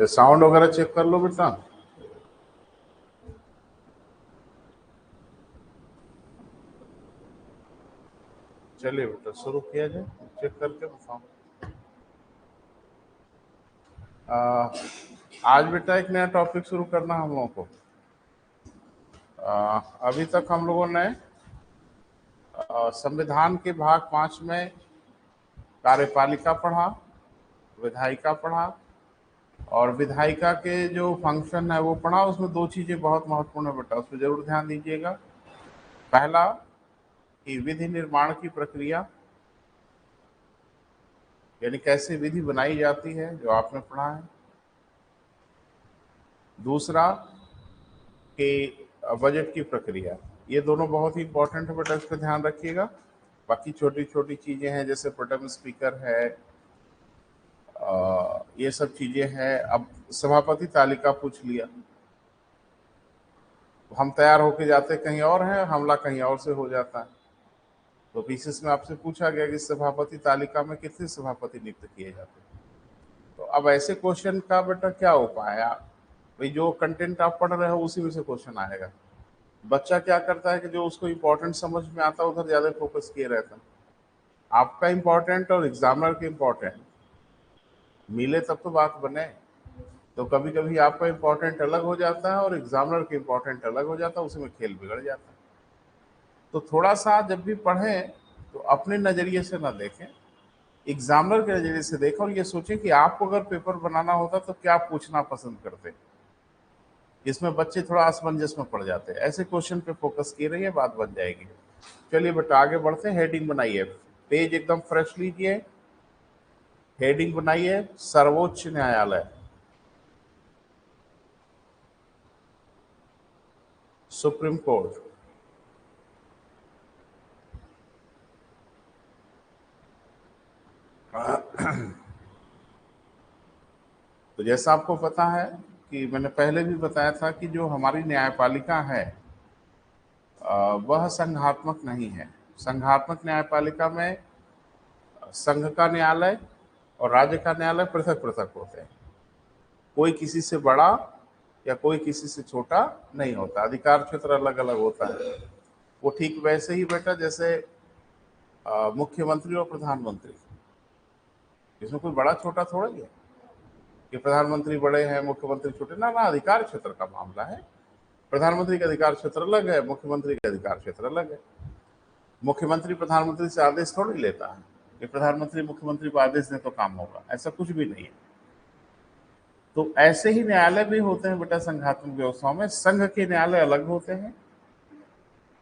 ये साउंड वगैरह चेक कर लो बेटा। चलिए बेटा शुरू किया जाए, चेक करके बताओ। आज बेटा एक नया टॉपिक शुरू करना हम लोगों को। अभी तक हम लोगों ने संविधान के भाग 5 में कार्यपालिका पढ़ा, विधायिका पढ़ा, और विधायिका के जो फंक्शन है वो पढ़ा। उसमें दो चीजें बहुत महत्वपूर्ण है बेटा, उस पर जरूर ध्यान दीजिएगा। पहला कि विधि निर्माण की प्रक्रिया, यानी कैसे विधि बनाई जाती है, जो आपने पढ़ा है। दूसरा कि बजट की प्रक्रिया। ये दोनों बहुत ही इंपॉर्टेंट है बेटा, इस पर ध्यान रखिएगा। बाकी छोटी छोटी चीजें हैं जैसे प्रोटेम स्पीकर है, ये सब चीजें हैं। अब सभापति तालिका पूछ लिया, हम तैयार होके जाते कहीं और हैं, हमला कहीं और से हो जाता है। तो पीसीएस में आपसे पूछा गया कि सभापति तालिका में कितने सभापति नियुक्त किए जाते हैं। तो अब ऐसे क्वेश्चन का बेटा क्या उपाय है? भाई जो कंटेंट आप पढ़ रहे हो उसी में से क्वेश्चन आएगा। बच्चा क्या करता है कि जो उसको इम्पोर्टेंट समझ में आता है उधर ज्यादा फोकस किए रहता है। आपका इम्पोर्टेंट और एग्जामिनर के इम्पोर्टेंट मिले तब तो बात बने। तो कभी कभी आपका इम्पोर्टेंट अलग हो जाता है और एग्जामिनर के इम्पोर्टेंट अलग हो जाता है, उसमें खेल बिगड़ जाता है। तो थोड़ा सा जब भी पढ़ें तो अपने नजरिए से ना देखें, एग्जामिनर के नजरिए से देखें, और ये सोचें कि आपको अगर पेपर बनाना होता तो क्या पूछना पसंद करते। इसमें बच्चे थोड़ा असमंजस में पड़ जाते हैं। ऐसे क्वेश्चन पे फोकस किए रहिए, बात बन जाएगी। चलिए बेटा आगे बढ़ते हैं। हेडिंग बनाइए, पेज एकदम फ्रेश लीजिए। हेडिंग बनाइए सर्वोच्च न्यायालय, सुप्रीम कोर्ट। तो जैसा आपको पता है कि मैंने पहले भी बताया था कि जो हमारी न्यायपालिका है वह संघात्मक नहीं है। संघात्मक न्यायपालिका में संघ का न्यायालय और राज्य का न्यायालय पृथक पृथक होते हैं। कोई किसी से बड़ा या कोई किसी से छोटा नहीं होता, अधिकार क्षेत्र अलग अलग होता है। वो ठीक वैसे ही बेटा जैसे मुख्यमंत्री और प्रधानमंत्री, इसमें कोई बड़ा छोटा थोड़ा ही है कि प्रधानमंत्री बड़े हैं मुख्यमंत्री छोटे। ना ना, अधिकार क्षेत्र का मामला है। प्रधानमंत्री का अधिकार क्षेत्र अलग है, मुख्यमंत्री का अधिकार क्षेत्र अलग है। मुख्यमंत्री प्रधानमंत्री से आदेश थोड़ी लेता है कि प्रधानमंत्री मुख्यमंत्री को आदेश दे तो काम होगा, ऐसा कुछ भी नहीं है। तो ऐसे ही न्यायालय भी होते हैं बेटा संघात्मक व्यवस्थाओं में। संघ के न्यायालय अलग होते हैं,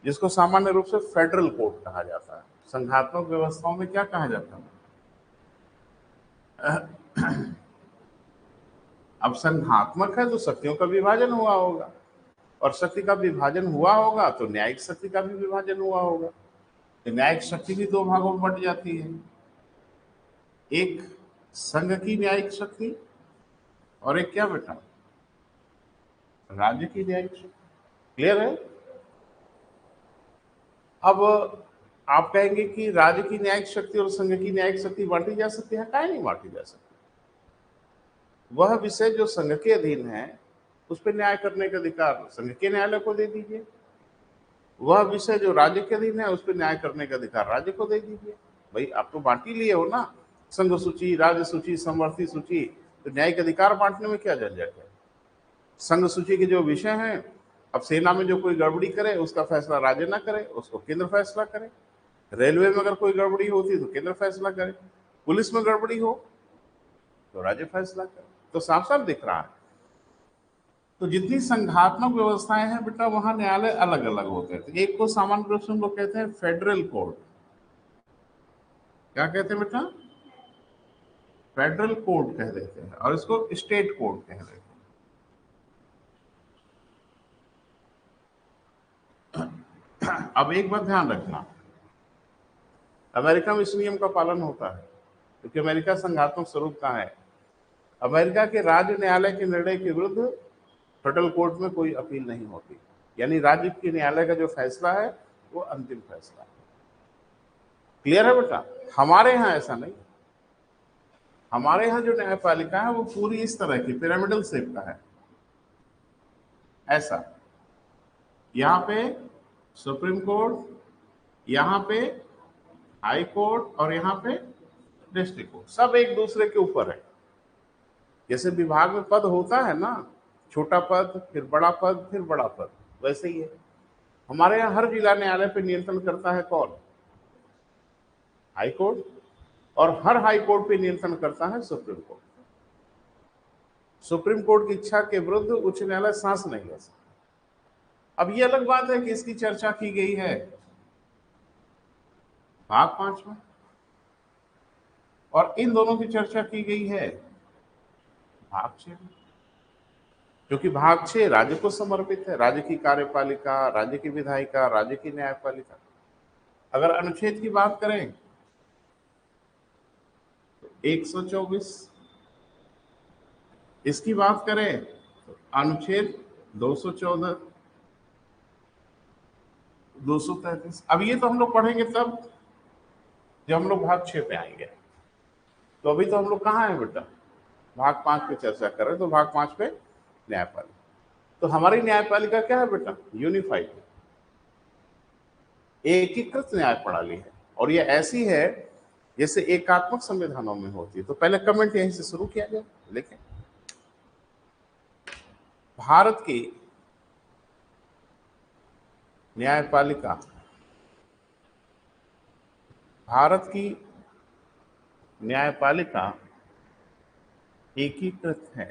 जिसको सामान्य रूप से फेडरल कोर्ट कहा जाता है। संघात्मक व्यवस्थाओं में क्या कहा जाता है? अब संघात्मक है तो शक्तियों का विभाजन हुआ होगा, और शक्ति का विभाजन हुआ होगा तो न्यायिक शक्ति का भी विभाजन हुआ होगा। तो न्यायिक शक्ति भी दो भागों में बंट जाती है, एक संघ की न्यायिक शक्ति और एक क्या बेटा, राज्य की न्यायिक शक्ति। क्लियर है? अब आप कहेंगे कि राज्य की न्यायिक शक्ति और संघ की न्यायिक शक्ति बांटी जा सकती है? काहे नहीं बांटी जा सकती? वह विषय जो संघ के अधीन है उस पर न्याय करने का अधिकार संघ के न्यायालय को दे दीजिए, वह विषय जो राज्य के अधीन है उस पर न्याय करने का अधिकार राज्य को दे दीजिए। भाई आप तो बांटी लिए हो ना, संघ सूची, राज्य सूची, समवर्ती सूची। तो न्यायिक अधिकार बांटने में क्या झंझट है? संघ सूची के जो विषय हैं, अब सेना में जो कोई गड़बड़ी करे उसका फैसला राज्य ना करे, उसको केंद्र फैसला करे। रेलवे में अगर कोई गड़बड़ी होती है तो केंद्र फैसला करे, पुलिस में गड़बड़ी हो तो राज्य फैसला करे। तो साफ साफ दिख रहा है। तो जितनी संघात्मक व्यवस्थाएं हैं बेटा वहां न्यायालय अलग अलग होते हैं। तो एक को सामान्य रूप से हम लोग कहते हैं फेडरल कोर्ट। क्या कहते हैं बेटा? फेडरल कोर्ट कह देते हैं, और इसको स्टेट कोर्ट कह देते हैं। अब एक बात ध्यान रखना, अमेरिका में इस नियम का पालन होता है क्योंकि अमेरिका संघात्मक स्वरूप का है। अमेरिका के राज्य न्यायालय के निर्णय के विरुद्ध फेडरल कोर्ट में कोई अपील नहीं होती, यानी राज्य के न्यायालय का जो फैसला है वो अंतिम फैसला है। क्लियर है बेटा? हमारे यहाँ ऐसा नहीं। हमारे यहाँ जो न्यायपालिका है वो पूरी इस तरह की पिरामिडल शेप का है, ऐसा। यहाँ पे सुप्रीम कोर्ट, यहाँ पे हाई कोर्ट और यहाँ पे डिस्ट्रिक्ट कोर्ट, सब एक दूसरे के ऊपर है। जैसे विभाग में पद होता है ना, छोटा पद फिर बड़ा पद फिर बड़ा पद, वैसे ही है। हमारे यहाँ हर जिला न्यायालय पे नियंत्रण करता है कौन? High court. और हर हाई कोर्ट पे नियंत्रण करता है सुप्रीम कोर्ट। सुप्रीम कोर्ट की इच्छा के विरुद्ध उच्च न्यायालय सांस नहीं ले सकता। अब ये अलग बात है कि इसकी चर्चा की गई है भाग 5 में, और इन दोनों की चर्चा की गई है भाग 6 में, क्योंकि भाग 6 राज्य को समर्पित है। राज्य की कार्यपालिका, राज्य की विधायिका, राज्य की न्यायपालिका। अगर अनुच्छेद की बात करें तो 124, इसकी बात करें तो अनुच्छेद 214, 233। अब ये तो हम लोग पढ़ेंगे तब जब हम लोग भाग 6 पे आएंगे। तो अभी तो हम लोग कहाँ हैं बेटा? भाग 5 पे चर्चा कर रहे हैं, तो भाग 5 पे न्यायपालिका। तो हमारी न्यायपालिका क्या है बेटा? यूनिफाइड, एकीकृत न्याय प्रणाली है। और ये ऐसी है जैसे एकात्मक संविधानों में होती है। तो पहले कमेंट यहीं से शुरू किया जाए, लिखें। भारत की न्यायपालिका, भारत की न्यायपालिका एकीकृत है।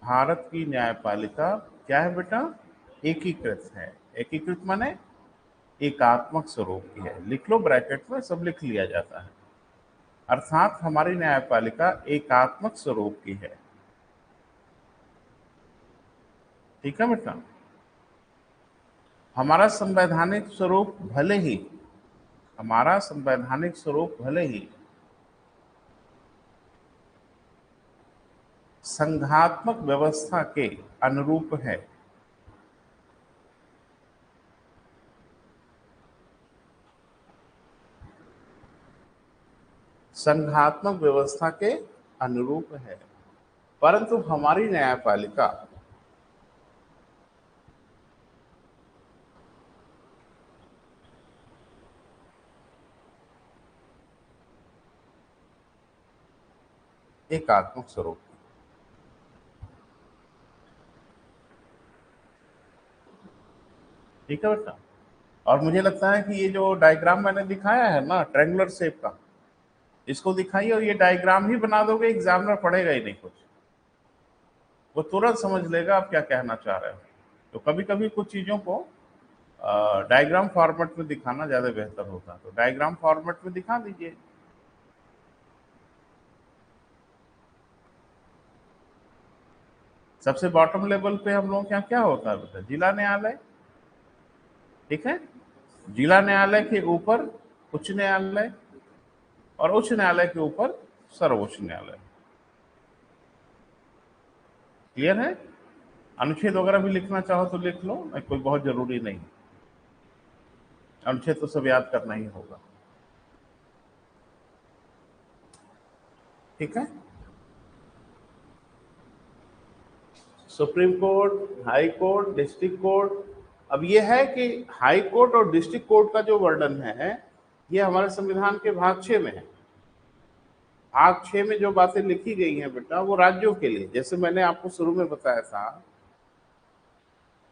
भारत की न्यायपालिका क्या है बेटा? एकीकृत है। एकीकृत माने एकात्मक स्वरूप की है। लिख लो ब्रैकेट में, सब लिख लिया जाता है। अर्थात हमारी न्यायपालिका एकात्मक स्वरूप की है। ठीक है बेटा? हमारा संवैधानिक स्वरूप भले ही, हमारा संवैधानिक स्वरूप भले ही संघात्मक व्यवस्था के अनुरूप है, संघात्मक व्यवस्था के अनुरूप है, परंतु हमारी न्यायपालिका एकात्मक स्वरूप। ठीक है बेटा? और मुझे लगता है कि ये जो डायग्राम मैंने दिखाया है ना, ट्रायंगुलर शेप का, इसको दिखाइए और ये डायग्राम ही बना दोगे, एग्जाम में पढ़ेगा ही नहीं कुछ, वो तुरंत समझ लेगा आप क्या कहना चाह रहे हो। तो कभी कभी कुछ चीजों को डायग्राम फॉर्मेट में दिखाना ज्यादा बेहतर होता है, तो डायग्राम फॉर्मेट में दिखा दीजिए। सबसे बॉटम लेवल पे हम लोग क्या क्या होता है बेटा? जिला न्यायालय। ठीक है? जिला न्यायालय के ऊपर उच्च न्यायालय, और उच्च न्यायालय के ऊपर सर्वोच्च न्यायालय। क्लियर है? अनुच्छेद वगैरह भी लिखना चाहो तो लिख लो, कोई बहुत जरूरी नहीं। अनुच्छेद तो सब याद करना ही होगा। ठीक है? Supreme court, high court, district court. अब यह है कि हाई कोर्ट और डिस्ट्रिक्ट कोर्ट का जो वर्णन है ये हमारे संविधान के भाग 6 में है। भाग 6 में जो बातें लिखी गई हैं बेटा वो राज्यों के लिए, जैसे मैंने आपको शुरू में बताया था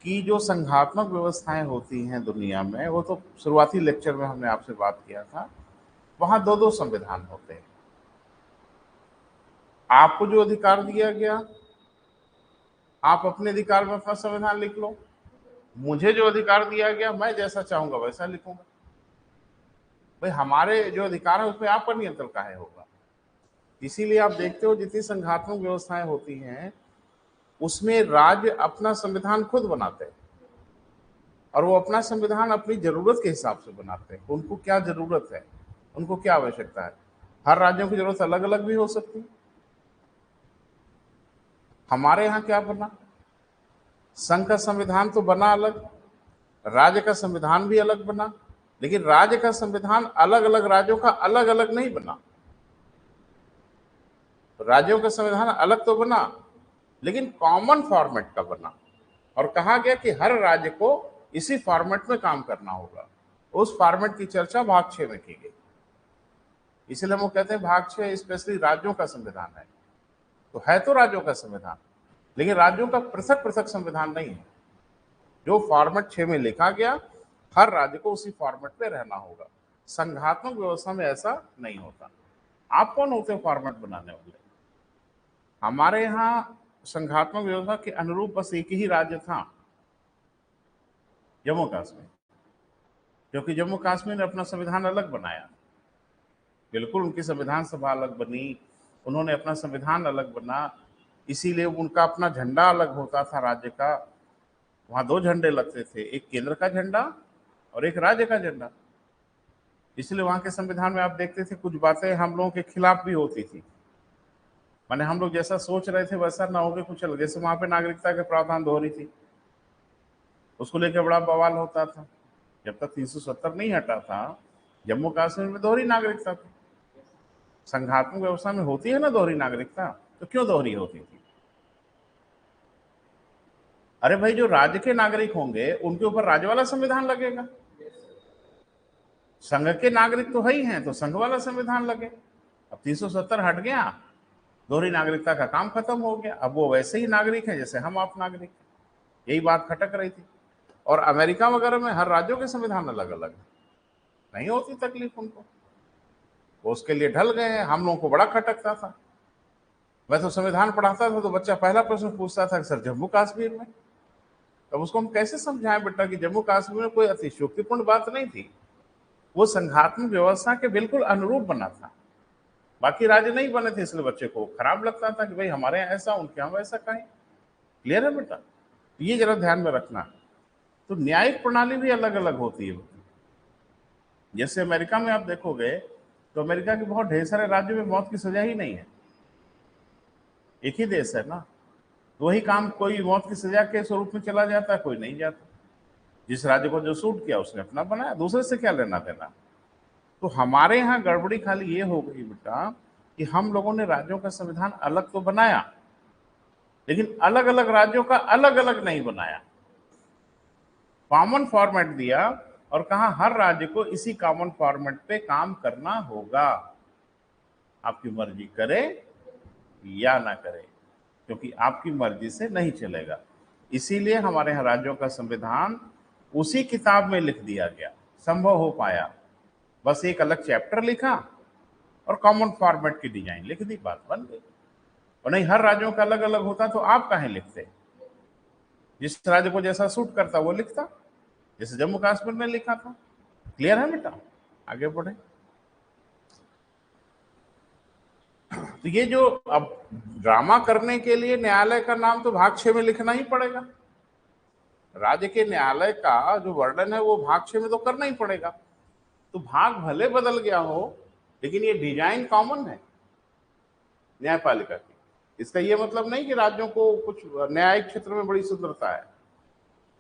कि जो संघात्मक व्यवस्थाएं होती हैं दुनिया में, वो तो शुरुआती लेक्चर में हमने आपसे बात किया था, वहां दो दो संविधान होते हैं। आपको जो अधिकार दिया गया, आप अपने अधिकार में अपना संविधान लिख लो। मुझे जो अधिकार दिया गया, मैं जैसा चाहूंगा वैसा लिखूंगा। भाई हमारे जो अधिकार है उस पर आपका नियंत्रण काहे होगा? इसीलिए आप देखते हो जितनी संघात्मक व्यवस्थाएं होती हैं उसमें राज्य अपना संविधान खुद बनाते हैं, और वो अपना संविधान अपनी जरूरत के हिसाब से बनाते हैं। उनको क्या जरूरत है, उनको क्या आवश्यकता है। हर राज्यों की जरूरत अलग अलग भी हो सकती है। हमारे यहाँ क्या बना? संघ का संविधान तो बना अलग, राज्य का संविधान भी अलग बना, लेकिन राज्य का संविधान अलग अलग राज्यों का अलग अलग नहीं बना। राज्यों का संविधान अलग तो बना, लेकिन कॉमन फॉर्मेट का बना, और कहा गया कि हर राज्य को इसी फॉर्मेट में काम करना होगा। उस फॉर्मेट की चर्चा भाग 6 में की गई। इसलिए हम वो कहते हैं भाग 6 स्पेशली राज्यों का संविधान है। तो है तो राज्यों का संविधान, लेकिन राज्यों का पृथक पृथक संविधान नहीं है। जो फॉर्मेट 6 में लिखा गया, हर राज्य को उसी फॉर्मेट पे रहना होगा। संघात्मक व्यवस्था में ऐसा नहीं होता। आप कौन होते हो फॉर्मेट बनाने वाले? हमारे यहाँ संघात्मक व्यवस्था के अनुरूप बस एक ही राज्य था, जम्मू कश्मीर, क्योंकि जम्मू कश्मीर ने अपना संविधान अलग बनाया। बिल्कुल उनकी संविधान सभा अलग बनी, उन्होंने अपना संविधान अलग बना, इसीलिए उनका अपना झंडा अलग होता था राज्य का। वहां 2 झंडे लगते थे, एक केंद्र का झंडा और एक राज्य का झंडा। इसलिए वहां के संविधान में आप देखते थे कुछ बातें हम लोगों के खिलाफ भी होती थी। माने हम लोग जैसा सोच रहे थे वैसा ना होके कुछ अलग। जैसे वहां पे नागरिकता के प्रावधान दोहरी थी, उसको लेकर बड़ा बवाल होता था। जब तक 370 नहीं हटा था, जम्मू कश्मीर में दोहरी नागरिकता थी। संघात्मक व्यवस्था में होती है ना दोहरी नागरिकता, तो क्यों दोहरी होती थी? अरे भाई, जो राज्य के नागरिक होंगे उनके ऊपर राज्य वाला संविधान लगेगा। संघ के नागरिक तो है ही हैं, तो संघ वाला संविधान लगे। अब 370 हट गया, दोहरी नागरिकता का काम खत्म हो गया। अब वो वैसे ही नागरिक हैं जैसे हम आप नागरिक हैं। यही बात खटक रही थी। और अमेरिका वगैरह में हर राज्यों के संविधान अलग अलग है, नहीं होती तकलीफ उनको, वो उसके लिए ढल गए हैं। हम लोगों को बड़ा खटकता था। मैं तो संविधान पढ़ाता था तो बच्चा पहला प्रश्न पूछता था कि सर जम्मू कश्मीर में। तब उसको हम कैसे समझाएं बेटा कि जम्मू कश्मीर में कोई अतिशयोक्तिपूर्ण बात नहीं थी, वो संघात्मक व्यवस्था के बिल्कुल अनुरूप बना था। बाकी राज्य नहीं बने थे, इसलिए बच्चे को खराब लगता था कि भाई हमारे यहाँ ऐसा, उनके यहाँ वैसा कहीं। क्लियर है बेटा? ये जरा ध्यान में रखना। तो न्यायिक प्रणाली भी अलग अलग होती है। जैसे अमेरिका में आप देखोगे तो अमेरिका के बहुत ढेर सारे राज्यों में मौत की सजा ही नहीं है। एक ही देश है ना, तो वही काम कोई मौत की सजा के स्वरूप में चला जाता है, कोई नहीं जाता। जिस राज्य को जो सूट किया उसने अपना बनाया, दूसरे से क्या लेना देना। तो हमारे यहाँ गड़बड़ी खाली ये हो गई बेटा कि हम लोगों ने राज्यों का संविधान अलग तो बनाया, लेकिन अलग अलग राज्यों का अलग अलग नहीं बनाया। कॉमन फॉर्मेट दिया और कहा हर राज्य को इसी कॉमन फॉर्मेट पे काम करना होगा, आपकी मर्जी करे या ना करे, क्योंकि आपकी मर्जी से नहीं चलेगा। इसीलिए हमारे यहाँ राज्यों का संविधान उसी किताब में लिख दिया गया, संभव हो पाया। बस एक अलग चैप्टर लिखा और कॉमन फॉर्मेट की डिजाइन लिख दी, बात बन गई। और नहीं, हर राज्यों का अलग अलग होता तो आप काहे लिखते? जिस राज्य को जैसा सूट करता वो लिखता, जैसे जम्मू कश्मीर में लिखा था। क्लियर है बेटा? आगे बढ़े। तो ये जो अब ड्रामा करने के लिए न्यायालय का नाम तो भाग 6 में लिखना ही पड़ेगा। राज्य के न्यायालय का जो वर्णन है वो भाग 6 में तो करना ही पड़ेगा। तो भाग भले बदल गया हो, लेकिन ये डिजाइन कॉमन है न्यायपालिका की। इसका ये मतलब नहीं कि राज्यों को कुछ न्यायिक क्षेत्र में बड़ी स्वतंत्रता है।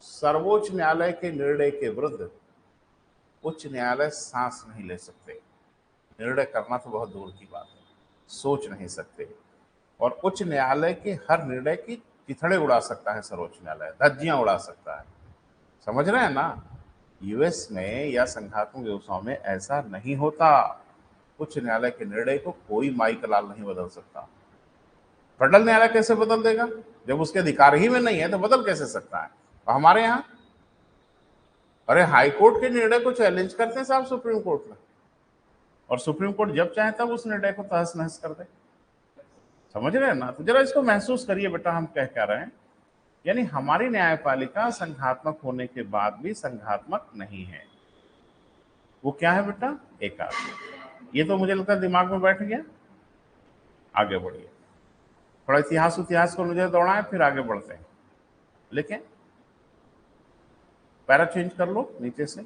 सर्वोच्च न्यायालय के निर्णय के विरुद्ध उच्च न्यायालय सांस नहीं ले सकते। निर्णय करना तो बहुत दूर की बात है, सोच नहीं सकते। और उच्च न्यायालय के हर निर्णय की चिथड़े उड़ा सकता है सर्वोच्च न्यायालय, धज्जियां उड़ा सकता है। समझ रहे हैं ना? यूएस में या संघात्मक व्यवस्थाओं में ऐसा नहीं होता। उच्च न्यायालय के निर्णय को कोई माई का लाल नहीं बदल सकता। फेडरल न्यायालय कैसे बदल देगा? जब उसके अधिकार ही में नहीं है तो बदल कैसे सकता है? और हमारे यहाँ अरे हाई कोर्ट के निर्णय को चैलेंज करते हैं साहब सुप्रीम कोर्ट में, और सुप्रीम कोर्ट जब चाहे तब उस निर्णय को तहस नहस कर दे। समझ रहे हैं ना? तो जरा इसको महसूस करिए बेटा, हम क्या रहे हैं। यानी हमारी न्यायपालिका संघात्मक होने के बाद भी संघात्मक नहीं है। वो क्या है बेटा? एकात्मक। ये तो मुझे लगता है दिमाग में बैठ गया। आगे बढ़िए, थोड़ा इतिहास को मुझे दौड़ाएं, फिर आगे बढ़ते हैं। लेकिन पैरा चेंज कर लो नीचे से।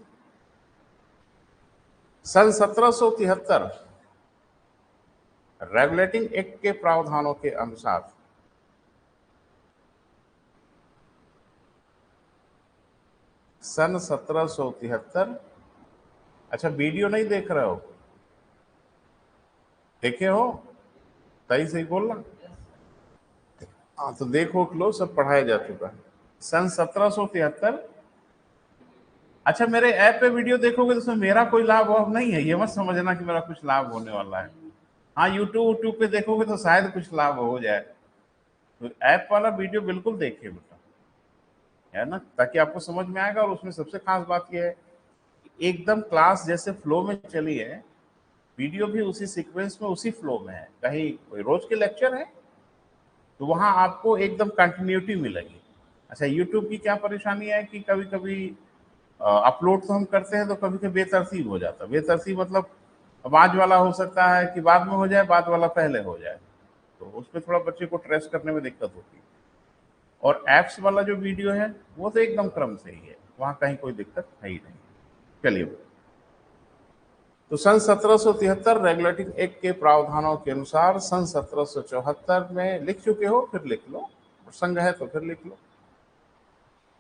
सन 1773 रेगुलेटिंग एक्ट के प्रावधानों के अनुसार सन 1773 अच्छा, वीडियो नहीं देख रहे हो? देखे हो? सही सही बोलना। हाँ तो देखो लो, सब पढ़ाया जा चुका है। सन 1773। अच्छा, मेरे ऐप पे वीडियो देखोगे तो उसमें मेरा कोई लाभ वाभ नहीं है, ये मत समझना कि मेरा कुछ लाभ होने वाला है। हाँ, यूट्यूब पे देखोगे तो शायद कुछ लाभ हो जाए। तो ऐप वाला वीडियो बिल्कुल देखिए बेटा, है ना, ताकि आपको समझ में आएगा। और उसमें सबसे खास बात यह है कि एकदम क्लास जैसे फ्लो में चली है, वीडियो भी उसी सीक्वेंस में उसी फ्लो में है। कहीं कोई रोज के लेक्चर है तो वहां आपको एकदम कंटिन्यूटी मिलेगी। अच्छा, यूट्यूब की क्या परेशानी है कि कभी कभी अपलोड तो हम करते हैं तो कभी कभी बेतरतीब हो जाता है। बेतरतीब मतलब अब आज वाला हो सकता है कि बाद में हो जाए, बाद वाला पहले हो जाए, तो उसमें थोड़ा बच्चे को ट्रेस करने में दिक्कत होती है। और एप्स वाला जो वीडियो है वो तो एकदम क्रम से ही है, वहां कहीं कोई दिक्कत है ही नहीं। चलिए, तो सन 1773 रेगुलेटिंग एक्ट के प्रावधानों के अनुसार सन 1774 में लिख चुके हो, फिर लिख लो, प्रसंग है तो फिर लिख लो।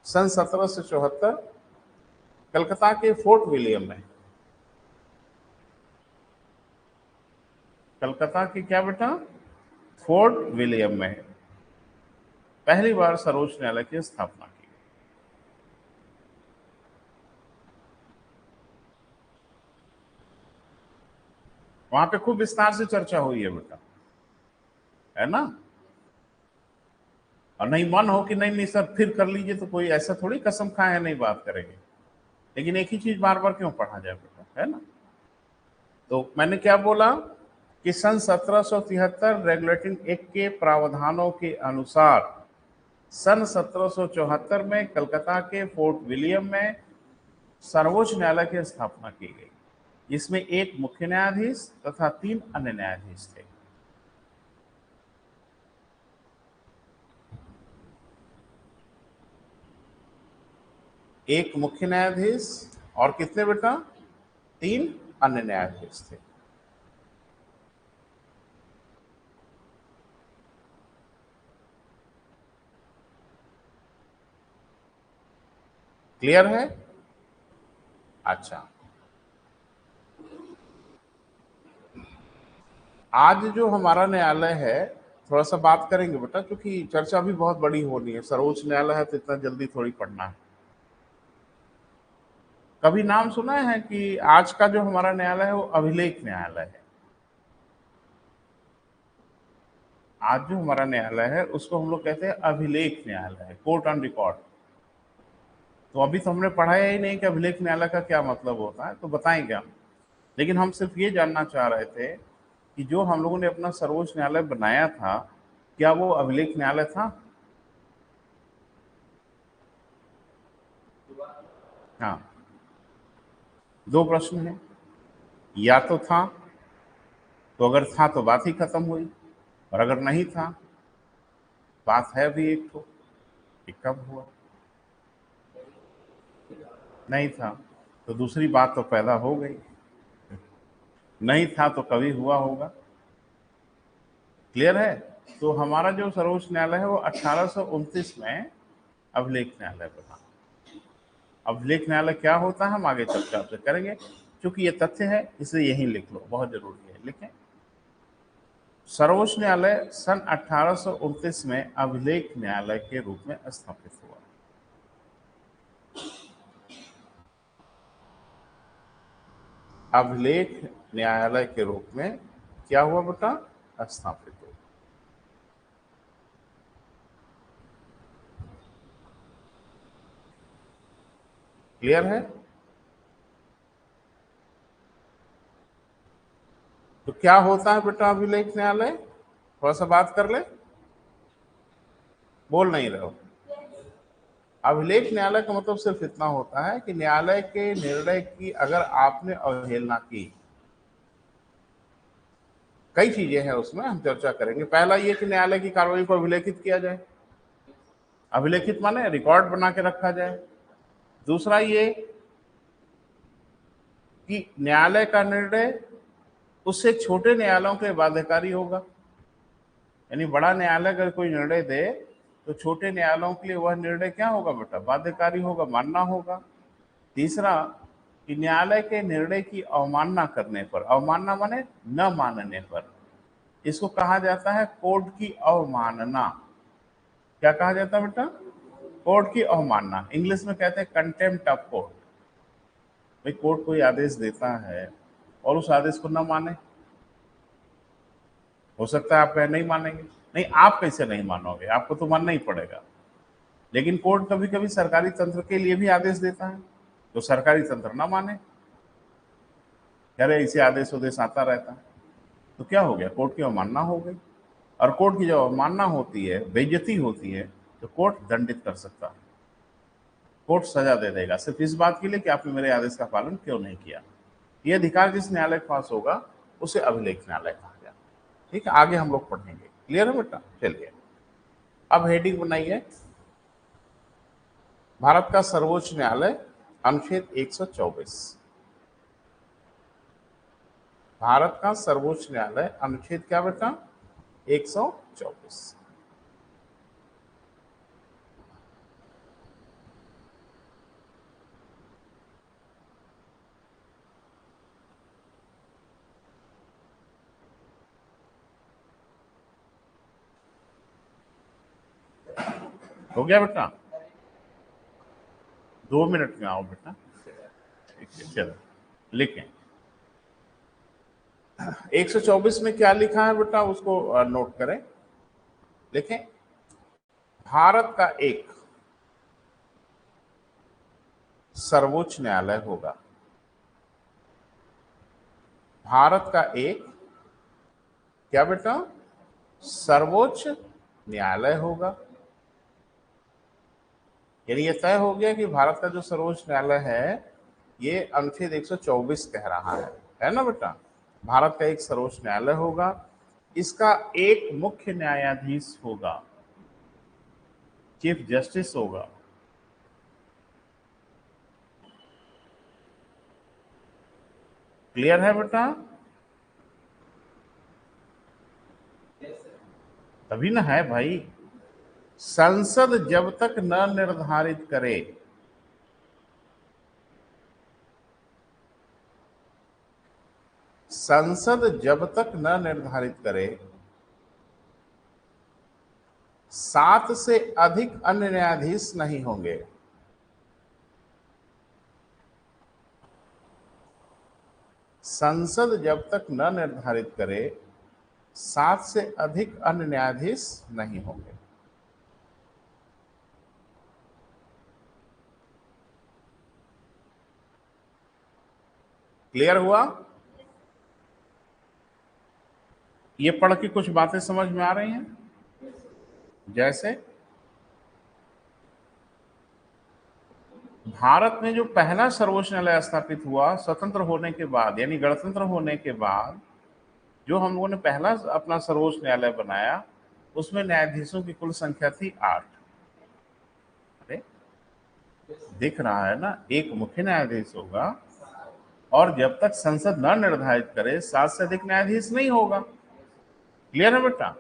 सन 1774 कलकत्ता के फोर्ट विलियम में, कलकत्ता की क्या बेटा, फोर्ट विलियम में पहली बार सर्वोच्च न्यायालय की स्थापना की। वहां पे खूब विस्तार से चर्चा हुई है बेटा, है ना। और नहीं मन हो कि नहीं नहीं सर फिर कर लीजिए, तो कोई ऐसा थोड़ी कसम खाए है नहीं बात करेंगे, लेकिन एक ही चीज बार बार क्यों पढ़ा जाए बेटा, है ना। तो मैंने क्या बोला कि सन 1773 रेगुलेटिंग एक्ट के प्रावधानों के अनुसार सन 1774 में कलकत्ता के फोर्ट विलियम में सर्वोच्च न्यायालय की स्थापना की गई। इसमें एक मुख्य न्यायाधीश तथा 3 अन्य न्यायाधीश थे। एक मुख्य न्यायाधीश और कितने बेटा, 3 अन्य न्यायाधीश थे। क्लियर है? अच्छा, आज जो हमारा न्यायालय है, थोड़ा सा बात करेंगे बेटा, क्योंकि चर्चा भी बहुत बड़ी होनी है। सर्वोच्च न्यायालय है तो इतना जल्दी थोड़ी पढ़ना है। कभी नाम सुना है कि आज का जो हमारा न्यायालय है वो अभिलेख न्यायालय है? आज जो हमारा न्यायालय है उसको हम लोग कहते हैं अभिलेख न्यायालय है, कोर्ट ऑन रिकॉर्ड। तो अभी तो हमने पढ़ाया ही नहीं कि अभिलेख न्यायालय का क्या मतलब होता है, तो बताएंगे हम। लेकिन हम सिर्फ ये जानना चाह रहे थे कि जो हम लोगों ने अपना सर्वोच्च न्यायालय बनाया था, क्या वो अभिलेख न्यायालय था? हाँ, दो प्रश्न है, या तो था, तो अगर था तो बात ही खत्म हुई, और अगर नहीं था, बात है भी एक तो, कि कब हुआ। नहीं था तो दूसरी बात तो पैदा हो गई, नहीं था तो कभी हुआ होगा। क्लियर है? तो हमारा जो सर्वोच्च न्यायालय है वो 1829 में अभिलेख न्यायालय बना। अभिलेख न्यायालय क्या होता है हम आगे चर्चा आपसे करेंगे, क्योंकि ये तथ्य है इसलिए यही लिख लो, बहुत जरूरी है, लिखें। सर्वोच्च न्यायालय सन 1829 में अभिलेख न्यायालय के रूप में स्थापित हुआ। अभिलेख न्यायालय के रूप में क्या हुआ बेटा, स्थापित हुआ। क्लियर है? तो क्या होता है बेटा अभिलेख न्यायालय, थोड़ा सा बात कर ले, बोल नहीं रहे हो। अभिलेख न्यायालय का मतलब सिर्फ इतना होता है कि न्यायालय के निर्णय की अगर आपने अवहेलना की, कई चीजें हैं उसमें, हम चर्चा करेंगे। पहला ये कि न्यायालय की कार्रवाई को अभिलेखित किया जाए, अभिलेखित माने रिकॉर्ड बना के रखा जाए। दूसरा ये कि न्यायालय का निर्णय उससे छोटे न्यायालयों के बाध्यकारी होगा, यानी बड़ा न्यायालय अगर कोई निर्णय दे तो छोटे न्यायालयों के लिए वह निर्णय क्या होगा बेटा, बाध्यकारी होगा, मानना होगा। तीसरा कि न्यायालय के निर्णय की अवमानना करने पर, अवमानना माने न मानने पर, इसको कहा जाता है कोर्ट की अवमानना। क्या कहा जाता है बेटा? कोर्ट की अवमानना। इंग्लिश में कहते हैं कंटेम्प्ट ऑफ कोर्ट। भाई कोर्ट कोई आदेश देता है और उस आदेश को न माने, हो सकता है आप कहें नहीं मानेंगे। नहीं, आप कैसे नहीं मानोगे, आपको तो मानना ही पड़ेगा। लेकिन कोर्ट कभी कभी सरकारी तंत्र के लिए भी आदेश देता है, तो सरकारी तंत्र ना माने, कह रहे ऐसे आदेश उदेश आता रहता है, तो क्या हो गया? कोर्ट की अवमानना हो गई। और कोर्ट की जब अवमानना होती है, बेइज्जती होती है, तो कोर्ट दंडित कर सकता है, कोर्ट सजा दे देगा, सिर्फ इस बात के लिए कि आपने मेरे आदेश का पालन क्यों नहीं किया। ये अधिकार जिस न्यायालय के पास होगा उसे अभिलेख न्यायालय कहा जाता है। ठीक है, आगे हम लोग पढ़ेंगे। क्लियर है बेटा? चलिए अब हेडिंग बनाइए, भारत का सर्वोच्च न्यायालय, अनुच्छेद 124। भारत का सर्वोच्च न्यायालय, अनुच्छेद क्या बेटा? 124। हो गया बेटा? 2 मिनट में आओ बेटा। ठीक है, चलो लिखें। 124 में क्या लिखा है बेटा, उसको नोट करें। लिखें, भारत का एक सर्वोच्च न्यायालय होगा। भारत का एक क्या बेटा? सर्वोच्च न्यायालय होगा। यानी ये तय हो गया कि भारत का जो सर्वोच्च न्यायालय है ये अनुच्छेद 124 कह रहा है ना बेटा? भारत का एक सर्वोच्च न्यायालय होगा, इसका एक मुख्य न्यायाधीश होगा, चीफ जस्टिस होगा। क्लियर है बेटा? तभी ना है भाई, संसद जब तक न निर्धारित करे, संसद जब तक न निर्धारित करे 7 से अधिक अन्य न्यायाधीश नहीं होंगे। संसद जब तक न निर्धारित करे 7 से अधिक अन्य न्यायाधीश नहीं होंगे। क्लियर हुआ? ये पढ़ के कुछ बातें समझ में आ रही हैं? जैसे भारत में जो पहला सर्वोच्च न्यायालय स्थापित हुआ स्वतंत्र होने के बाद, यानी गणतंत्र होने के बाद, जो हम लोगों ने पहला अपना सर्वोच्च न्यायालय बनाया, उसमें न्यायाधीशों की कुल संख्या थी 8। अरे दिख रहा है ना, एक मुख्य न्यायाधीश होगा और जब तक संसद न निर्धारित करे 7 से अधिक न्यायाधीश नहीं होगा। क्लियर है बेटा?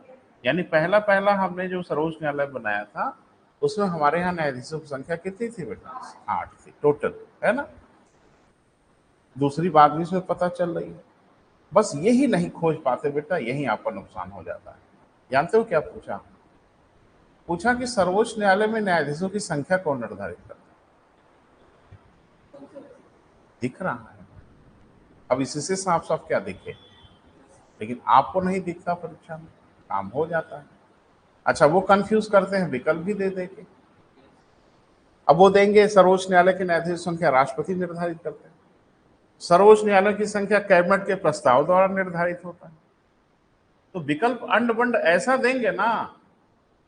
यानी पहला पहला हमने जो सर्वोच्च न्यायालय बनाया था उसमें हमारे यहाँ न्यायाधीशों की संख्या कितनी थी बेटा? 8 थी टोटल, है ना? दूसरी बात भी इसमें पता चल रही है। बस यही नहीं खोज पाते बेटा, यही आपका नुकसान हो जाता है। जानते हो क्या पूछा? पूछा कि सर्वोच्च न्यायालय में न्यायाधीशों की संख्या कौन निर्धारित करता है? दिख रहा है, अब इससे साफ साफ क्या दिखे, लेकिन आपको नहीं दिखता, परीक्षा में काम हो जाता है। अच्छा, वो कंफ्यूज करते हैं विकल्प भी दे देके। अब वो देंगे सर्वोच्च न्यायालय के न्यायाधीश संख्या राष्ट्रपति निर्धारित करते हैं, सर्वोच्च न्यायालय की संख्या कैबिनेट के प्रस्ताव द्वारा निर्धारित होता है। तो विकल्प अंड बंड ऐसा देंगे ना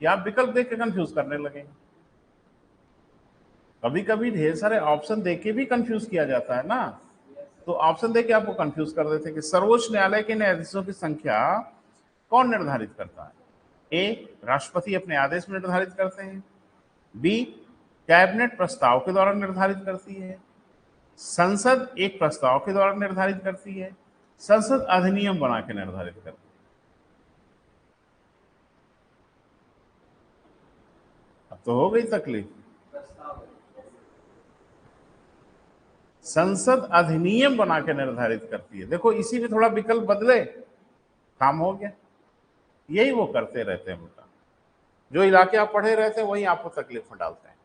कि आप विकल्प देख के कंफ्यूज करने लगेंगे। कभी कभी ढेर सारे ऑप्शन देके भी कंफ्यूज किया जाता है ना, तो ऑप्शन देके आपको कंफ्यूज कर देते हैं कि सर्वोच्च न्यायालय के न्यायाधीशों की संख्या कौन निर्धारित करता है? ए, राष्ट्रपति अपने आदेश में निर्धारित करते हैं। बी, कैबिनेट प्रस्ताव के द्वारा निर्धारित करती है। संसद एक प्रस्ताव के द्वारा निर्धारित करती है। संसद अधिनियम बना के निर्धारित करती है। अब तो हो गई तकलीफ। संसद अधिनियम बना के निर्धारित करती है। देखो इसी में थोड़ा विकल्प बदले, काम हो गया। यही वो करते रहते हैं बेटा, जो इलाके आप पढ़े रहते हैं वही आपको तकलीफ में डालते हैं।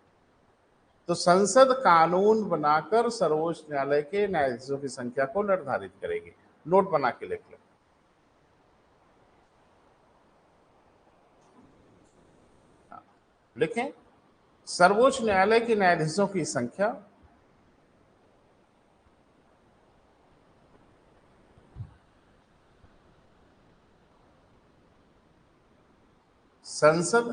तो संसद कानून बनाकर सर्वोच्च न्यायालय के न्यायाधीशों की संख्या को निर्धारित करेगी। नोट बना के लिख लो। लिखें, सर्वोच्च न्यायालय के न्यायाधीशों की संख्या संसद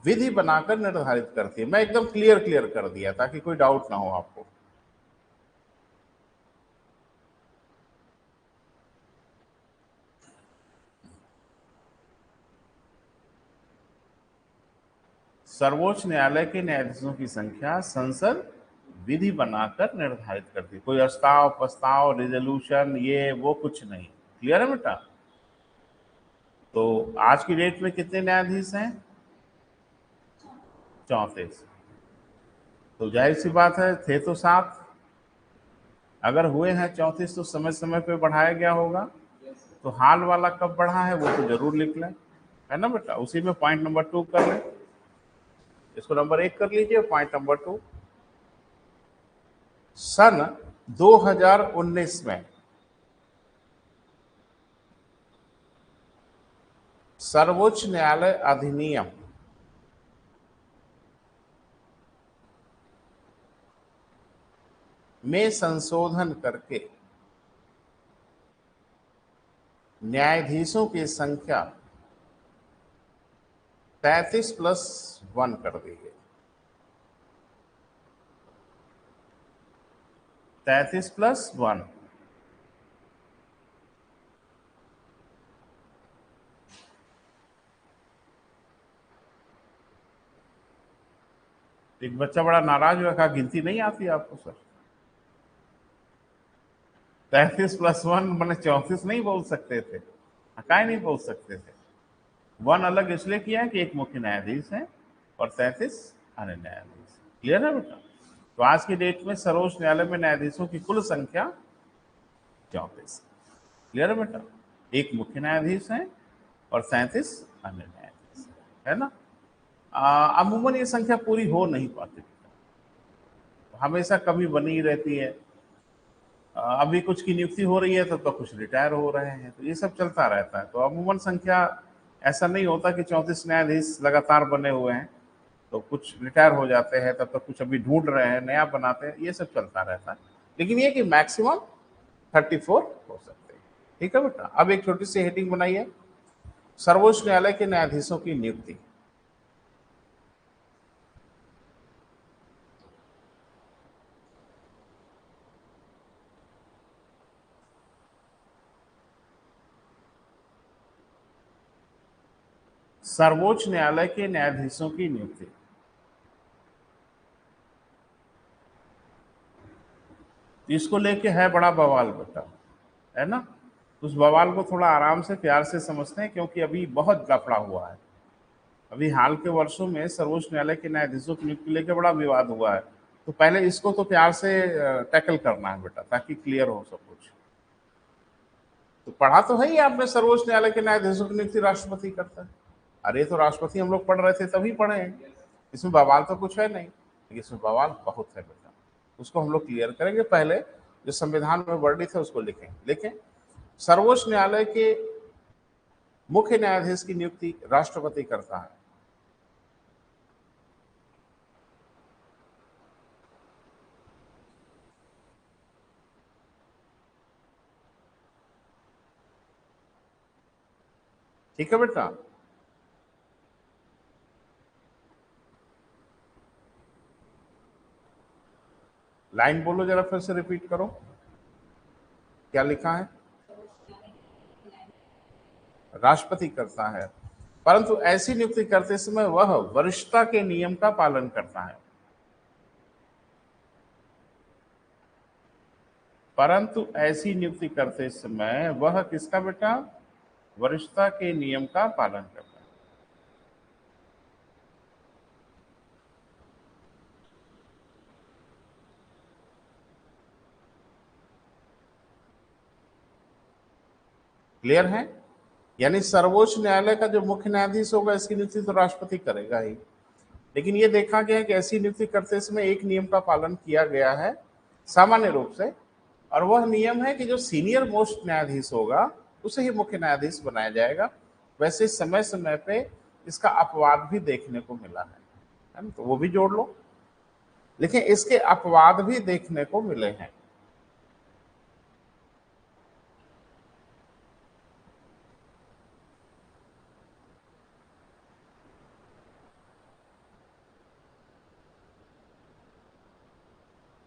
विधि बनाकर निर्धारित करती है। मैं एकदम क्लियर कर दिया ताकि कोई डाउट ना हो आपको। सर्वोच्च न्यायालय के न्यायाधीशों की संख्या संसद विधि बनाकर निर्धारित करती है। कोई प्रस्ताव, प्रस्ताव, रिजोल्यूशन, ये वो कुछ नहीं। क्लियर है बेटा? तो आज की डेट में कितने न्यायाधीश हैं? 34। तो जाहिर सी बात है, थे तो 7। अगर हुए हैं 34 तो समय समय पे बढ़ाया गया होगा। तो हाल वाला कब बढ़ा है वो तो जरूर लिख लें, है ना बेटा? उसी में पॉइंट नंबर 2 कर लें। इसको नंबर 1 कर लीजिए, पॉइंट नंबर 2। सन 2019 में सर्वोच्च न्यायालय अधिनियम में संशोधन करके न्यायाधीशों की संख्या 33+1 कर दी गई। 33+1। एक बच्चा बड़ा नाराज हुआ, कहा गिनती नहीं आती आपको सर? 33+1 मैंने 34 नहीं बोल सकते थे? काहे नहीं बोल सकते थे? 1 अलग इसलिए किया है कि एक मुख्य न्यायाधीश है और 33 अन्य न्यायाधीश। क्लियर है बेटा? तो आज की डेट में सर्वोच्च न्यायालय में न्यायाधीशों की कुल संख्या 34। क्लियर है बेटा? एक मुख्य न्यायाधीश है और 37 अन्य न्यायाधीश है ना। अमूमन ये संख्या पूरी हो नहीं पाती, हमेशा कमी बनी ही रहती है। अभी कुछ की नियुक्ति हो रही है तो कुछ रिटायर हो रहे हैं, तो ये सब चलता रहता है। तो अमूमन संख्या ऐसा नहीं होता कि 34 न्यायाधीश लगातार बने हुए हैं, तो कुछ रिटायर हो जाते हैं, तब तक कुछ अभी ढूंढ रहे हैं, नया बनाते हैं, ये सब चलता रहता है। लेकिन ये कि मैक्सिमम 34 हो सकते हैं। ठीक है बेटा? अब एक छोटी सी हेडिंग बनाइए, सर्वोच्च न्यायालय के न्यायाधीशों की नियुक्ति। सर्वोच्च न्यायालय के न्यायाधीशों की नियुक्ति। इसको लेके है बड़ा बवाल बेटा, है ना? उस बवाल को थोड़ा आराम से, प्यार से समझते हैं, क्योंकि अभी बहुत लफड़ा हुआ है। अभी हाल के वर्षों में सर्वोच्च न्यायालय के न्यायाधीशों की नियुक्ति लेकर बड़ा विवाद हुआ है। तो पहले इसको तो प्यार से टैकल करना है बेटा, ताकि क्लियर हो सब कुछ। तो पढ़ा तो है ही आपने, सर्वोच्च न्यायालय के न्यायाधीशों की नियुक्ति राष्ट्रपति करता है। अरे तो राष्ट्रपति हम लोग पढ़ रहे थे तभी पढ़े हैं, इसमें बवाल तो कुछ है नहीं। लेकिन इसमें बवाल बहुत है बेटा, उसको हम लोग क्लियर करेंगे। पहले जो संविधान में वर्णित है उसको लिखें। लिखें, सर्वोच्च न्यायालय के मुख्य न्यायाधीश की नियुक्ति राष्ट्रपति करता है। ठीक है बेटा? लाइन बोलो जरा, फिर से रिपीट करो, क्या लिखा है? राष्ट्रपति करता है, परंतु ऐसी नियुक्ति करते समय वह वरिष्ठता के नियम का पालन करता है। परंतु ऐसी नियुक्ति करते समय वह किसका बेटा? वरिष्ठता के नियम का पालन करता है। क्लियर है? यानी सर्वोच्च न्यायालय का जो मुख्य न्यायाधीश होगा इसकी नियुक्ति तो राष्ट्रपति करेगा ही। लेकिन ये देखा गया है कि ऐसी नियुक्ति करते समय एक नियम का पालन किया गया है सामान्य रूप से, और वह नियम है कि जो सीनियर मोस्ट न्यायाधीश होगा उसे ही मुख्य न्यायाधीश बनाया जाएगा। वैसे समय समय पे इसका अपवाद भी देखने को मिला है ना, तो वो भी जोड़ लो। लेकिन इसके अपवाद भी देखने को मिले हैं।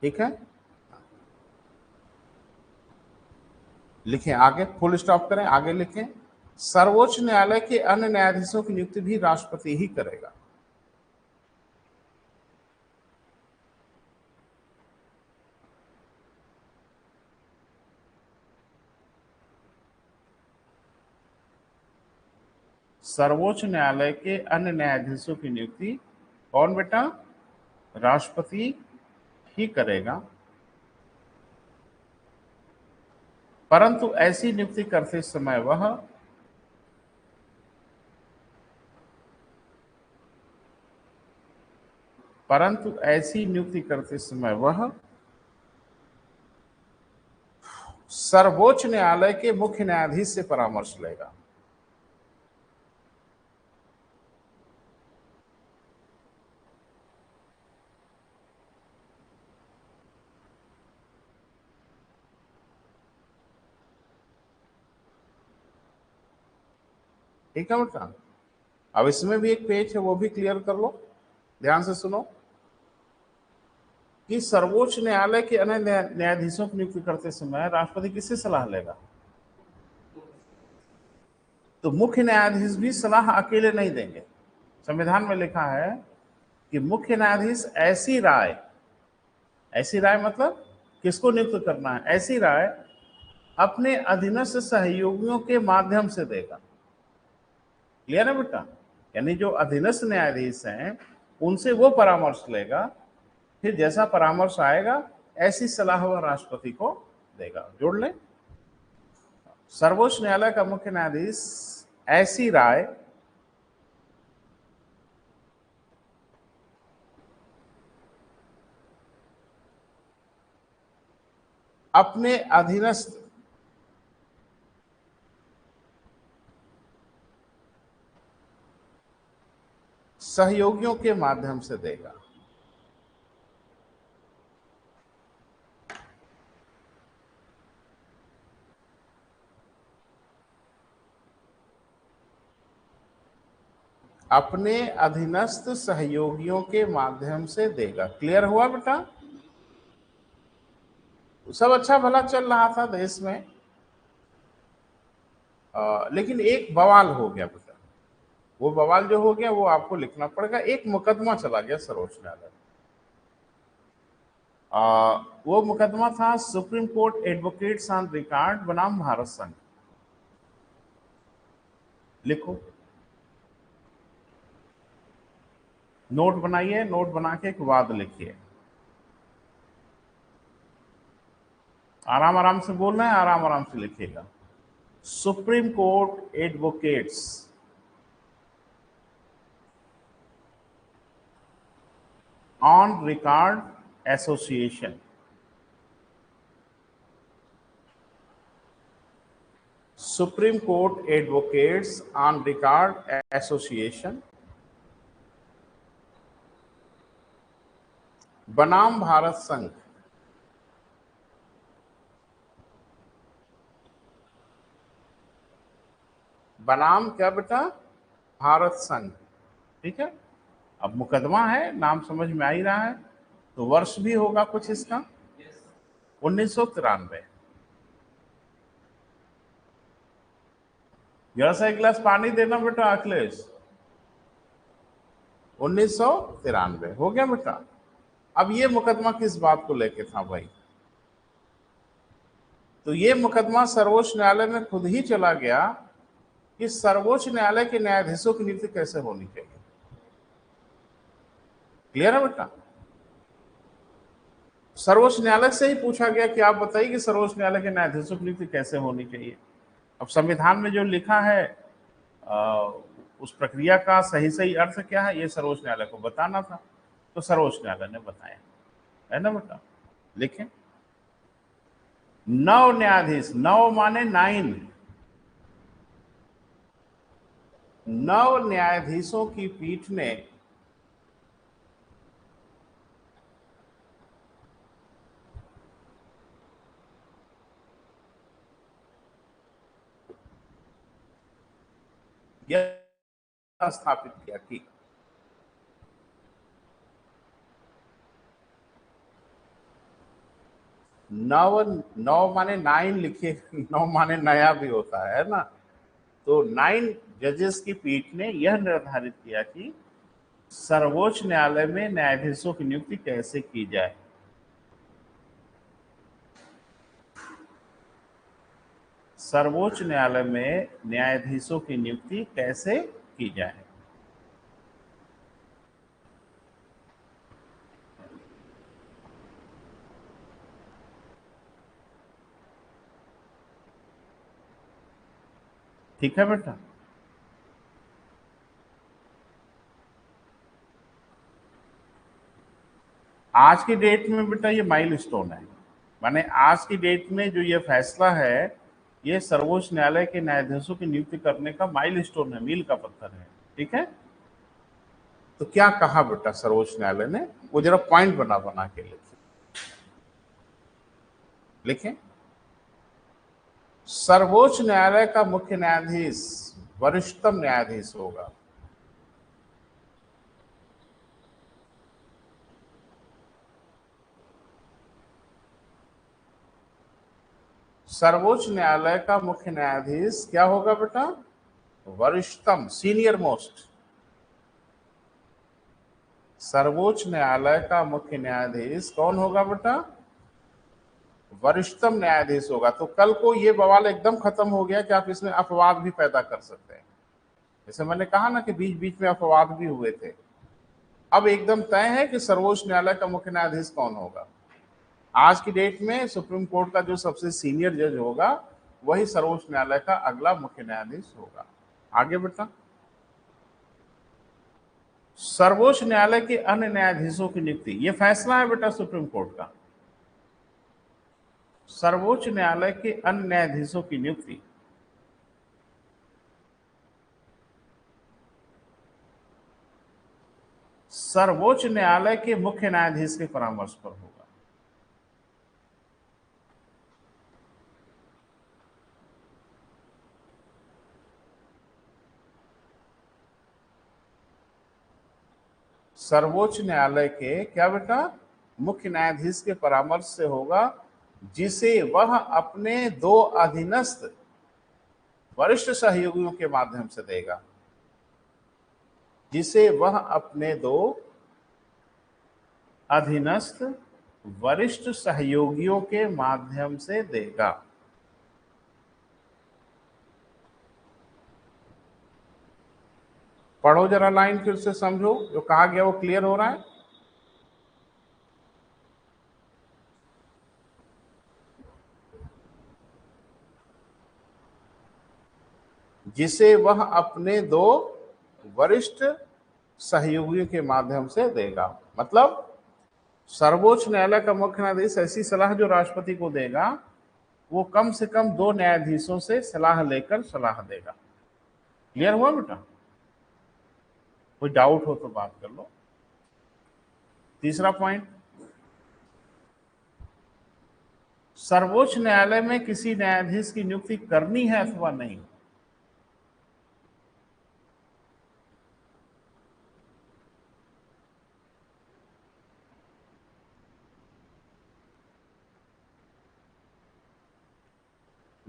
ठीक है, लिखें आगे, फुल स्टॉप करें, आगे लिखें, सर्वोच्च न्यायालय के अन्य न्यायाधीशों की नियुक्ति भी राष्ट्रपति ही करेगा। सर्वोच्च न्यायालय के अन्य न्यायाधीशों की नियुक्ति कौन बेटा? राष्ट्रपति ही करेगा। परंतु ऐसी नियुक्ति करते समय वह सर्वोच्च न्यायालय के मुख्य न्यायाधीश से परामर्श लेगा। ठीक है बेटा, अब इसमें भी एक पेज है, वो भी क्लियर कर लो, ध्यान से सुनो कि सर्वोच्च न्यायालय के अन्य न्यायाधीशों की नियुक्ति करते समय राष्ट्रपति किससे सलाह लेगा? तो मुख्य न्यायाधीश भी सलाह अकेले नहीं देंगे। संविधान में लिखा है कि मुख्य न्यायाधीश ऐसी राय मतलब किसको नियुक्त करना है, ऐसी राय अपने अधीनस्थ सहयोगियों के माध्यम से देगा। क्लियर है बेटा? यानी जो अधीनस्थ न्यायाधीश हैं उनसे वो परामर्श लेगा, फिर जैसा परामर्श आएगा ऐसी सलाह वह राष्ट्रपति को देगा। जोड़ लें, सर्वोच्च न्यायालय का मुख्य न्यायाधीश ऐसी राय अपने अधीनस्थ सहयोगियों के माध्यम से देगा। अपने अधीनस्थ सहयोगियों के माध्यम से देगा। क्लियर हुआ बेटा? सब अच्छा भला चल रहा था देश में, लेकिन एक बवाल हो गया बेटा। वो बवाल जो हो गया वो आपको लिखना पड़ेगा। एक मुकदमा चला गया सर्वोच्च न्यायालय। वो मुकदमा था supreme court advocates on record बनाम भारत संघ। लिखो, नोट बनाइए, नोट बना के एक वाद लिखिए। आराम आराम से बोलना है, आराम आराम से लिखिएगा। Supreme court advocates on record association. Supreme court advocates on record association बनाम भारत संघ। बनाम क्या बेटा? भारत संघ। ठीक है, अब मुकदमा है, नाम समझ में आ ही रहा है, तो वर्ष भी होगा कुछ इसका 1993। जरा सा एक गिलास पानी देना बेटा अखिलेश। 1993 हो गया बेटा। अब ये मुकदमा किस बात को लेके था भाई? तो ये मुकदमा सर्वोच्च न्यायालय में खुद ही चला गया कि सर्वोच्च न्यायालय के न्यायाधीशों की नियुक्ति कैसे होनी चाहिए। क्लियर है बेटा? सर्वोच्च न्यायालय से ही पूछा गया कि आप बताइए कि सर्वोच्च न्यायालय के न्यायाधीशों की नियुक्ति कैसे होनी चाहिए। अब संविधान में जो लिखा है अ, उस प्रक्रिया का सही सही अर्थ क्या है, ये सर्वोच्च न्यायालय को बताना था, तो सर्वोच्च न्यायालय ने बताया, है ना बेटा। लिखें, 9 न्यायाधीश, 9 माने 9, 9 न्यायाधीशों की पीठ ने यह स्थापित किया कि 9 माने 9 लिखिए, 9 माने नया भी होता है ना। तो 9 जजेस की पीठ ने यह निर्धारित किया कि सर्वोच्च न्यायालय में न्यायाधीशों की नियुक्ति कैसे की जाए। सर्वोच्च न्यायालय में न्यायाधीशों की नियुक्ति कैसे की जाए। ठीक है बेटा। आज की डेट में बेटा ये माइलस्टोन है, माने आज की डेट में जो ये फैसला है, ये सर्वोच्च न्यायालय के न्यायाधीशों की नियुक्ति करने का माइलस्टोन है, मील का पत्थर है। ठीक है, तो क्या कहा बेटा सर्वोच्च न्यायालय ने, वो जरा पॉइंट बना बना के लिखें। सर्वोच्च न्यायालय का मुख्य न्यायाधीश वरिष्ठतम न्यायाधीश होगा। सर्वोच्च न्यायालय का मुख्य न्यायाधीश क्या होगा बेटा, वरिष्ठतम, सीनियर मोस्ट। सर्वोच्च न्यायालय का मुख्य न्यायाधीश कौन होगा बेटा, वरिष्ठतम न्यायाधीश होगा। तो कल को ये बवाल एकदम खत्म हो गया कि आप इसमें अपवाद भी पैदा कर सकते हैं। जैसे मैंने कहा ना कि बीच बीच में अपवाद भी हुए थे, अब एकदम तय है कि सर्वोच्च न्यायालय का मुख्य न्यायाधीश कौन होगा। आज की डेट में सुप्रीम कोर्ट का जो सबसे सीनियर जज होगा वही सर्वोच्च न्यायालय का अगला मुख्य न्यायाधीश होगा। आगे बेटा, सर्वोच्च न्यायालय के अन्य न्यायाधीशों की नियुक्ति, ये फैसला है बेटा सुप्रीम कोर्ट का। सर्वोच्च न्यायालय के अन्य न्यायाधीशों की नियुक्ति सर्वोच्च न्यायालय के मुख्य न्यायाधीश के परामर्श पर होगा। सर्वोच्च न्यायालय के क्या बेटा, मुख्य न्यायाधीश के परामर्श से होगा, जिसे वह अपने 2 अधीनस्थ वरिष्ठ सहयोगियों के माध्यम से देगा। जिसे वह अपने 2 अधीनस्थ वरिष्ठ सहयोगियों के माध्यम से देगा। पढ़ो जरा लाइन फिर से, समझो जो कहा गया वो क्लियर हो रहा है। जिसे वह अपने 2 वरिष्ठ सहयोगियों के माध्यम से देगा, मतलब सर्वोच्च न्यायालय का मुख्य न्यायाधीश ऐसी सलाह जो राष्ट्रपति को देगा, वो कम से कम 2 न्यायाधीशों से सलाह लेकर सलाह देगा। क्लियर हुआ बेटा? कोई डाउट हो तो बात कर लो। तीसरा पॉइंट, सर्वोच्च न्यायालय में किसी न्यायाधीश की नियुक्ति करनी है अथवा नहीं।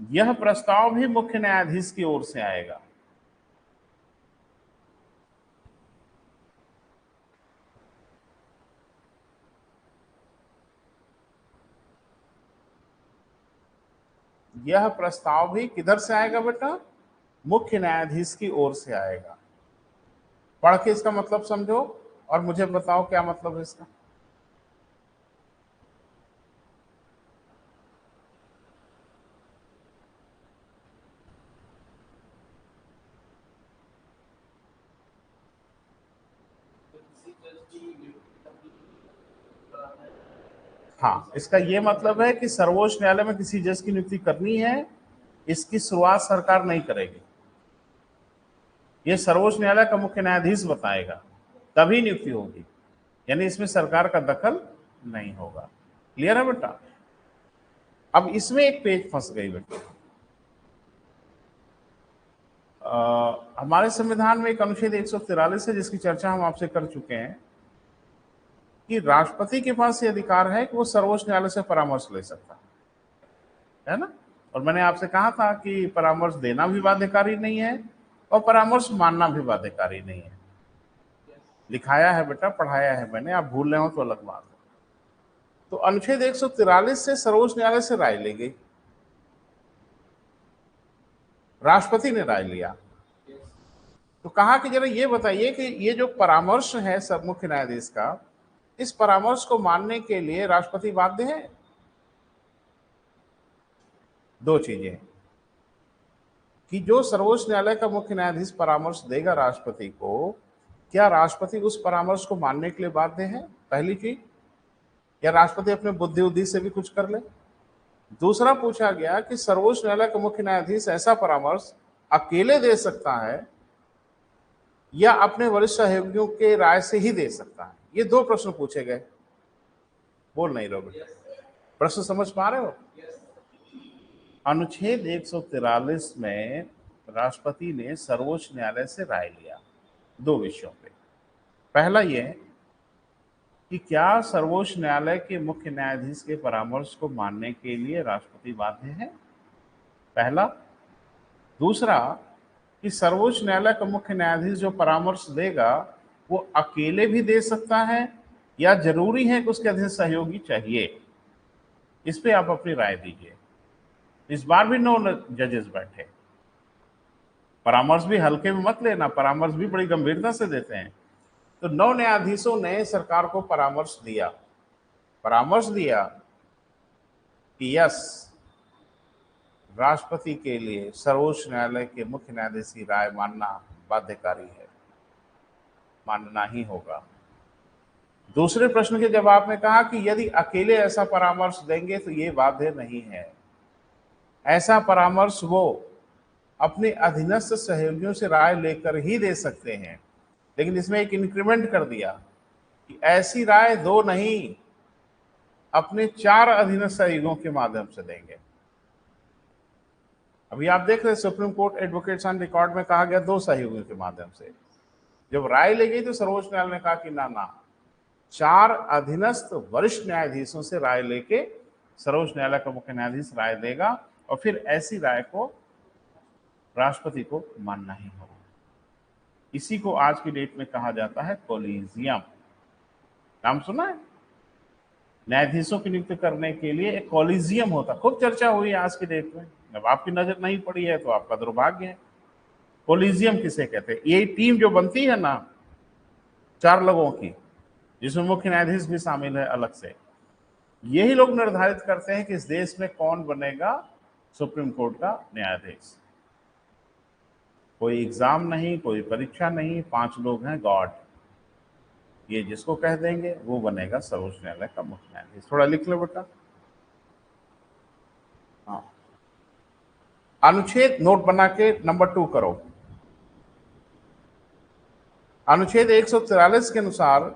यह प्रस्ताव भी मुख्य न्यायाधीश की ओर से आएगा। यह प्रस्ताव भी किधर से आएगा बेटा, मुख्य न्यायाधीश की ओर से आएगा। पढ़ के इसका मतलब समझो और मुझे बताओ क्या मतलब है इसका। हाँ, इसका ये मतलब है कि सर्वोच्च न्यायालय में किसी जज की नियुक्ति करनी है, इसकी शुरुआत सरकार नहीं करेगी, ये सर्वोच्च न्यायालय का मुख्य न्यायाधीश बताएगा, तभी नियुक्ति होगी। यानी इसमें सरकार का दखल नहीं होगा। क्लियर है बेटा? अब इसमें एक पेज फंस गई बेटा। हमारे संविधान में एक अनुच्छेद 143 है जिसकी चर्चा हम आपसे कर चुके हैं कि राष्ट्रपति के पास ये अधिकार है कि वो सर्वोच्च न्यायालय से परामर्श ले सकता है ना। और मैंने आपसे कहा था कि परामर्श देना भी बाध्यकारी नहीं है और परामर्श मानना भी बाध्यकारी नहीं है। लिखाया है बेटा, पढ़ाया है मैंने, आप भूल रहे हो तो अलग बात है। तो अनुच्छेद 143 से सर्वोच्च न्यायालय से राय ली गई, राष्ट्रपति ने राय लिया, तो कहा कि जरा ये बताइए कि ये जो परामर्श है सब मुख्य न्यायाधीश का, इस परामर्श को मानने के लिए राष्ट्रपति बाध्य है। दो चीजें कि जो सर्वोच्च न्यायालय का मुख्य न्यायाधीश परामर्श देगा राष्ट्रपति को, क्या राष्ट्रपति उस परामर्श को मानने के लिए बाध्य है, पहली चीज, या राष्ट्रपति अपने बुद्धि उद्धि से भी कुछ कर ले। दूसरा पूछा गया कि सर्वोच्च न्यायालय का मुख्य न्यायाधीश ऐसा परामर्श अकेले दे सकता है या अपने वरिष्ठ सहयोगियों के राय से ही दे सकता है। ये दो प्रश्न पूछे गए। बोल नहीं रहे, प्रश्न समझ पा रहे हो? अनुच्छेद 143 में राष्ट्रपति ने सर्वोच्च न्यायालय से राय लिया दो विषयों पे। पहला यह कि क्या सर्वोच्च न्यायालय के मुख्य न्यायाधीश के परामर्श को मानने के लिए राष्ट्रपति बाध्य है, पहला। दूसरा कि सर्वोच्च न्यायालय का मुख्य न्यायाधीश जो परामर्श देगा वो अकेले भी दे सकता है या जरूरी है कि उसके अधीन सहयोगी चाहिए। इस पे आप अपनी राय दीजिए। इस बार भी 9 जजेस बैठे। परामर्श भी हल्के में मत लेना, परामर्श भी बड़ी गंभीरता से देते हैं। तो 9 न्यायाधीशों ने सरकार को परामर्श दिया कि यस, राष्ट्रपति के लिए सर्वोच्च न्यायालय के मुख्य न्यायाधीश की राय मानना बाध्यकारी है, मानना ही होगा। दूसरे प्रश्न के जवाब में कहा कि यदि अकेले ऐसा परामर्श देंगे तो ये बाध्य नहीं है, ऐसा परामर्श वो अपने अधीनस्थ सहयोगियों से राय लेकर ही दे सकते हैं। लेकिन इसमें एक इंक्रीमेंट कर दिया कि ऐसी राय दो नहीं, अपने 4 अधीनस्थ सहयोगियों के माध्यम से देंगे। अभी आप देख रहे हैं supreme court advocates on record में कहा गया 2 सहयोगियों के माध्यम से। जब राय ली गई तो सर्वोच्च न्यायालय ने कहा कि ना, 4 अधीनस्थ वरिष्ठ न्यायाधीशों से राय लेके सर्वोच्च न्यायालय का मुख्य न्यायाधीश राय देगा और फिर ऐसी राय को राष्ट्रपति को मानना ही होगा। इसी को आज की डेट में कहा जाता है कोलिजियम। नाम सुना है? न्यायाधीशों की नियुक्ति करने के लिए एक कोलिजियम होता, खूब चर्चा हुई है आज की डेट में। जब आपकी नजर नहीं पड़ी है तो आपका दुर्भाग्य है। कोलिजियम किसे कहते हैं? ये टीम जो बनती है ना 4 लोगों की, जिसमें मुख्य न्यायाधीश भी शामिल है अलग से, यही लोग निर्धारित करते हैं कि इस देश में कौन बनेगा सुप्रीम कोर्ट का न्यायाधीश। कोई एग्जाम नहीं, कोई परीक्षा नहीं, 5 लोग हैं गॉड, ये जिसको कह देंगे वो बनेगा सर्वोच्च न्यायालय का मुख्य न्यायाधीश। थोड़ा लिख लो बेटा। हाँ, अनुच्छेद नोट बना के नंबर 2 करो। अनुच्छेद 143 के अनुसार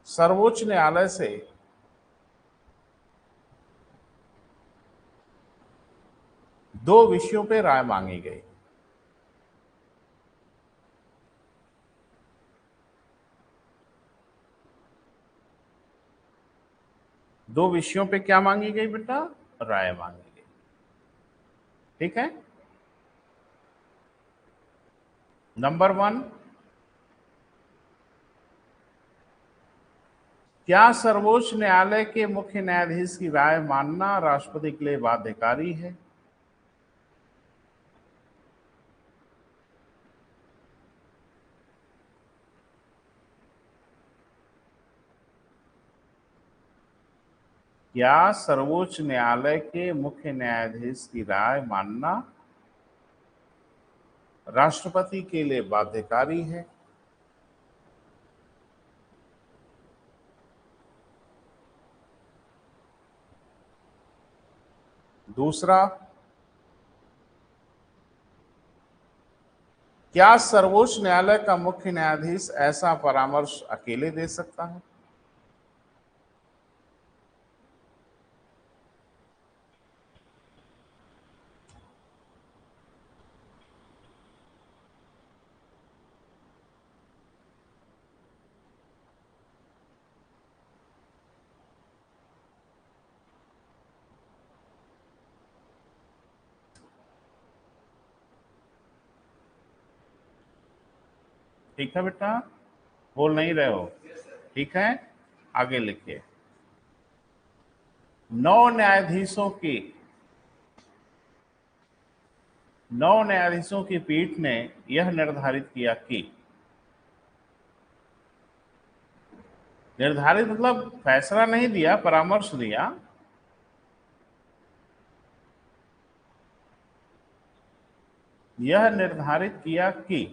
सर्वोच्च न्यायालय से दो विषयों पे राय मांगी गई। दो विषयों पे क्या मांगी गई बेटा? राय मांगी गई। ठीक है। नंबर 1, क्या सर्वोच्च न्यायालय के मुख्य न्यायाधीश की राय मानना राष्ट्रपति के लिए बाध्यकारी है? क्या सर्वोच्च न्यायालय के मुख्य न्यायाधीश की राय मानना राष्ट्रपति के लिए बाध्यकारी है? दूसरा, क्या सर्वोच्च न्यायालय का मुख्य न्यायाधीश ऐसा परामर्श अकेले दे सकता है? ठीक है बेटा, बोल नहीं रहे हो? ठीक है, आगे लिखिए। नौ न्यायाधीशों की नौ न्यायाधीशों की पीठ ने यह निर्धारित किया कि, निर्धारित मतलब फैसला नहीं दिया, परामर्श दिया। यह निर्धारित किया कि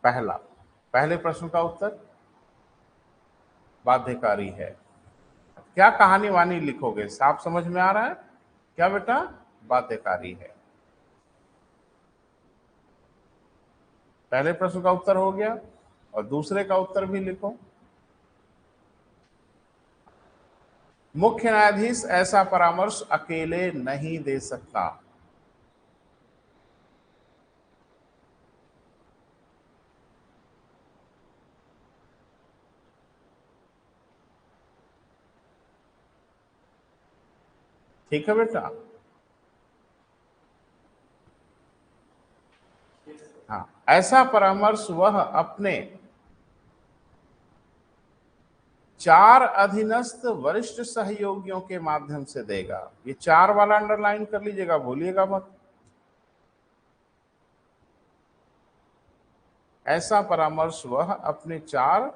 पहला, पहले प्रश्न का उत्तर बाध्यकारी है। क्या कहानी वानी लिखोगे, साफ समझ में आ रहा है? क्या बेटा? बाध्यकारी है। पहले प्रश्न का उत्तर हो गया, और दूसरे का उत्तर भी लिखो। मुख्य न्यायाधीश ऐसा परामर्श अकेले नहीं दे सकता। ठीक है बेटा? हाँ, ऐसा परामर्श वह अपने चार अधीनस्थ वरिष्ठ सहयोगियों के माध्यम से देगा। ये चार वाला अंडरलाइन कर लीजिएगा, भूलिएगा मत। ऐसा परामर्श वह अपने चार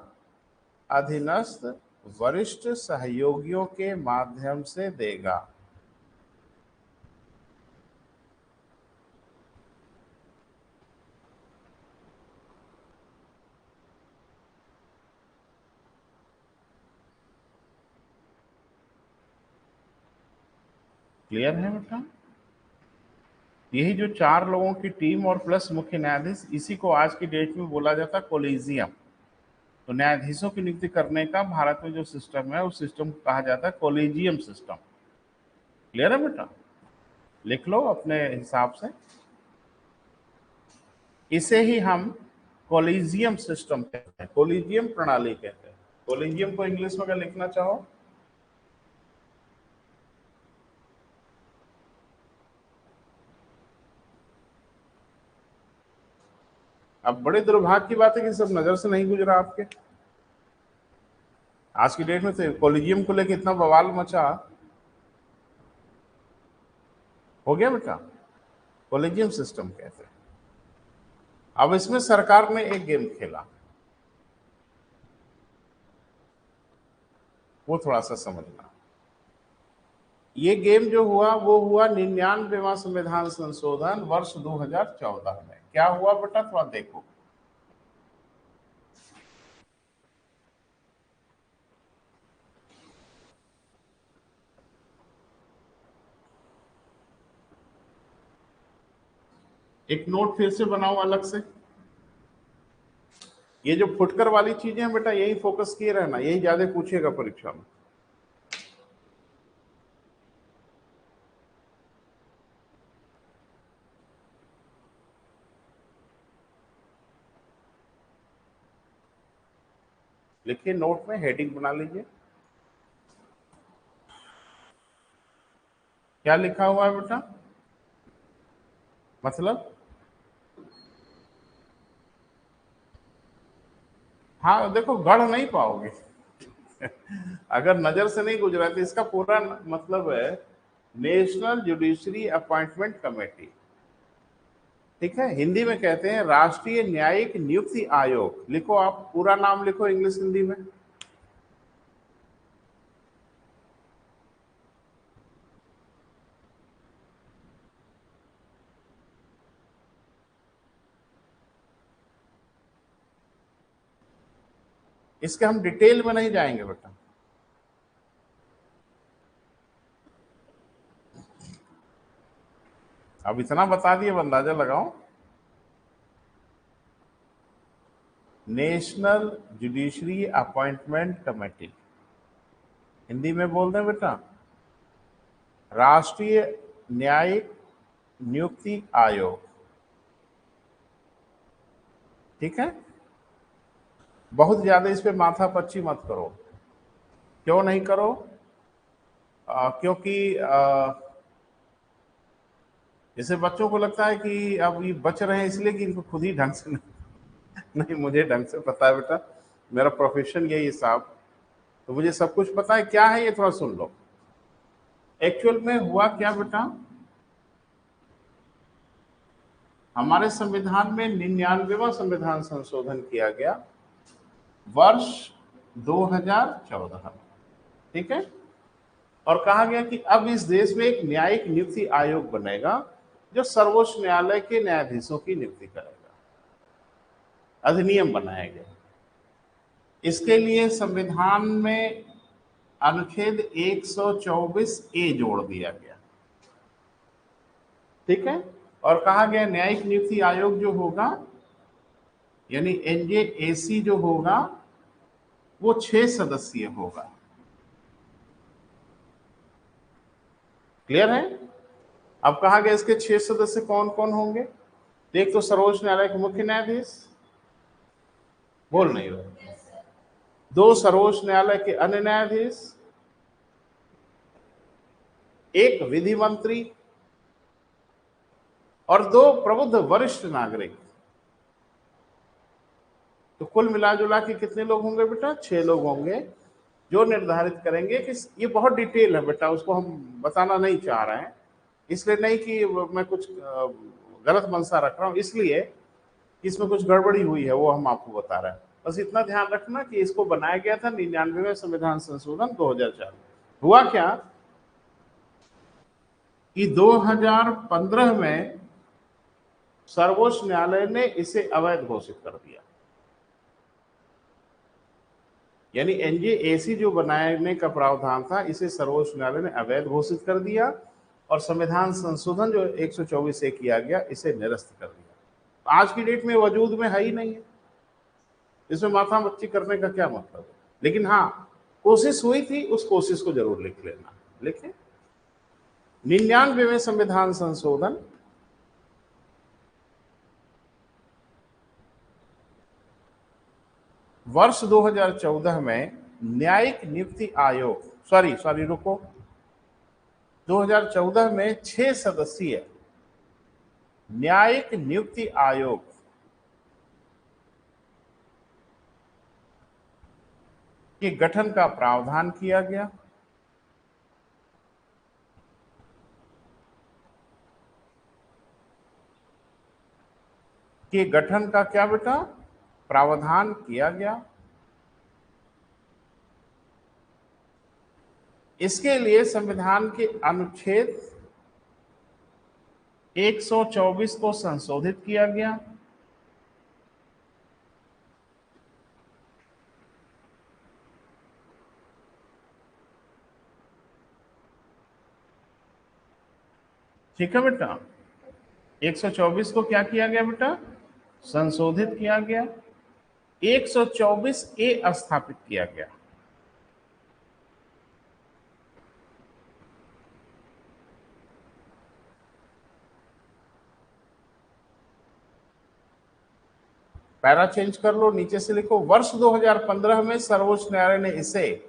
अधीनस्थ वरिष्ठ सहयोगियों के माध्यम से देगा। क्लियर है बेटा? यही जो चार लोगों की टीम और प्लस मुख्य न्यायाधीश, इसी को आज की डेट में बोला जाता है कोलिजियम। तो न्यायाधीशों की नियुक्ति करने का भारत में जो सिस्टम है, उस सिस्टम को कहा जाता है कोलिजियम सिस्टम। क्लियर है बेटा? लिख लो अपने हिसाब से। इसे ही हम कोलिजियम सिस्टम कहते हैं, कोलिजियम प्रणाली कहते हैं। कोलिजियम को इंग्लिश में अगर लिखना चाहो, अब बड़े दुर्भाग्य की बात है कि सब नजर से नहीं गुजरा आपके। आज की डेट में तो कोलिजियम को लेकर इतना बवाल मचा। हो गया बेटा? कोलिजियम सिस्टम कहते हैं। अब इसमें सरकार ने एक गेम खेला, वो थोड़ा सा समझना। ये गेम जो हुआ वो हुआ 99वां संविधान संशोधन वर्ष 2014 में। क्या हुआ बेटा, थोड़ा देखो। एक नोट फिर से बनाओ अलग से। ये जो फुटकर वाली चीजें हैं बेटा, यही फोकस किए रहना, यही ज्यादा पूछेगा परीक्षा में। लिखिए, नोट में हेडिंग बना लीजिए। क्या लिखा हुआ है बेटा? मतलब, हाँ देखो, गढ़ नहीं पाओगे। अगर नजर से नहीं गुजरा तो इसका पूरा मतलब है नेशनल जुडिशरी अपॉइंटमेंट कमेटी। ठीक है, हिंदी में कहते हैं राष्ट्रीय न्यायिक नियुक्ति आयोग। लिखो, आप पूरा नाम लिखो इंग्लिश हिंदी में। इसके हम डिटेल में नहीं जाएंगे बेटा। अब इतना बता दिए, अब अंदाजा लगाओ। National judiciary appointment committee, Hindi में बोल दें बेटा, राष्ट्रीय न्यायिक नियुक्ति आयोग। ठीक है, बहुत ज्यादा इस पे माथापच्ची मत करो। क्यों नहीं करो? क्योंकि जैसे बच्चों को लगता है कि अब ये बच रहे हैं इसलिए कि इनको खुद ही ढंग से नहीं, मुझे ढंग से पता है बेटा, मेरा प्रोफेशन यही है साहब, तो मुझे सब कुछ पता है। क्या है ये थोड़ा सुन लो। एक्चुअल में हुआ क्या बेटा, हमारे संविधान में 99वां संविधान संशोधन किया गया वर्ष 2014। ठीक है, और कहा गया कि अब इस देश में एक न्यायिक नियुक्ति आयोग बनेगा जो सर्वोच्च न्यायालय के न्यायाधीशों की नियुक्ति करेगा। अधिनियम बनाया गया। इसके लिए संविधान में अनुच्छेद 124 ए जोड़ दिया गया। ठीक है, और कहा गया न्यायिक नियुक्ति आयोग जो होगा, यानी एनजेएसी जो होगा, वो 6 सदस्यीय होगा। क्लियर है? अब कहा गया इसके 6 सदस्य कौन कौन होंगे। एक तो सर्वोच्च न्यायालय के मुख्य न्यायाधीश, बोल नहीं रहे, 2 सर्वोच्च न्यायालय के अन्य न्यायाधीश, 1 विधि मंत्री और 2 प्रबुद्ध वरिष्ठ नागरिक। तो कुल मिला जुला के कितने लोग होंगे बेटा? 6 लोग होंगे, जो निर्धारित करेंगे कि ये बहुत डिटेल है बेटा, उसको हम बताना नहीं चाह रहे हैं, इसलिए नहीं कि मैं कुछ गलत मंशा रख रहा हूं, इसलिए कि इसमें कुछ गड़बड़ी हुई है, वो हम आपको बता रहे हैं। बस इतना ध्यान रखना कि इसको बनाया गया था 99वें संविधान संशोधन 2004। हुआ क्या कि 2015 में सर्वोच्च न्यायालय ने इसे अवैध घोषित कर दिया। यानी एनजेएसी जो बनाने का प्रावधान था, इसे सर्वोच्च न्यायालय ने अवैध घोषित कर दिया, और संविधान संशोधन जो 124 से किया गया, इसे निरस्त कर दिया। आज की डेट में वजूद में है ही नहीं है, इसमें माथा मच्ची करने का क्या मतलब है। लेकिन हाँ, कोशिश हुई थी, उस कोशिश को जरूर लिख लेना। लिखे 99वें संविधान संशोधन वर्ष 2014 में न्यायिक नियुक्ति आयोग, सॉरी रुको, 2014 में 6 सदस्यीय न्यायिक नियुक्ति आयोग के गठन का प्रावधान किया गया। के गठन का क्या बेटा? प्रावधान किया गया। इसके लिए संविधान के अनुच्छेद 124 को संशोधित किया गया। ठीक है बेटा, 124 को क्या किया गया बेटा? संशोधित किया गया। 124 ए स्थापित किया गया। पैरा चेंज कर लो, नीचे से लिखो वर्ष 2015 में सर्वोच्च न्यायालय ने इसे,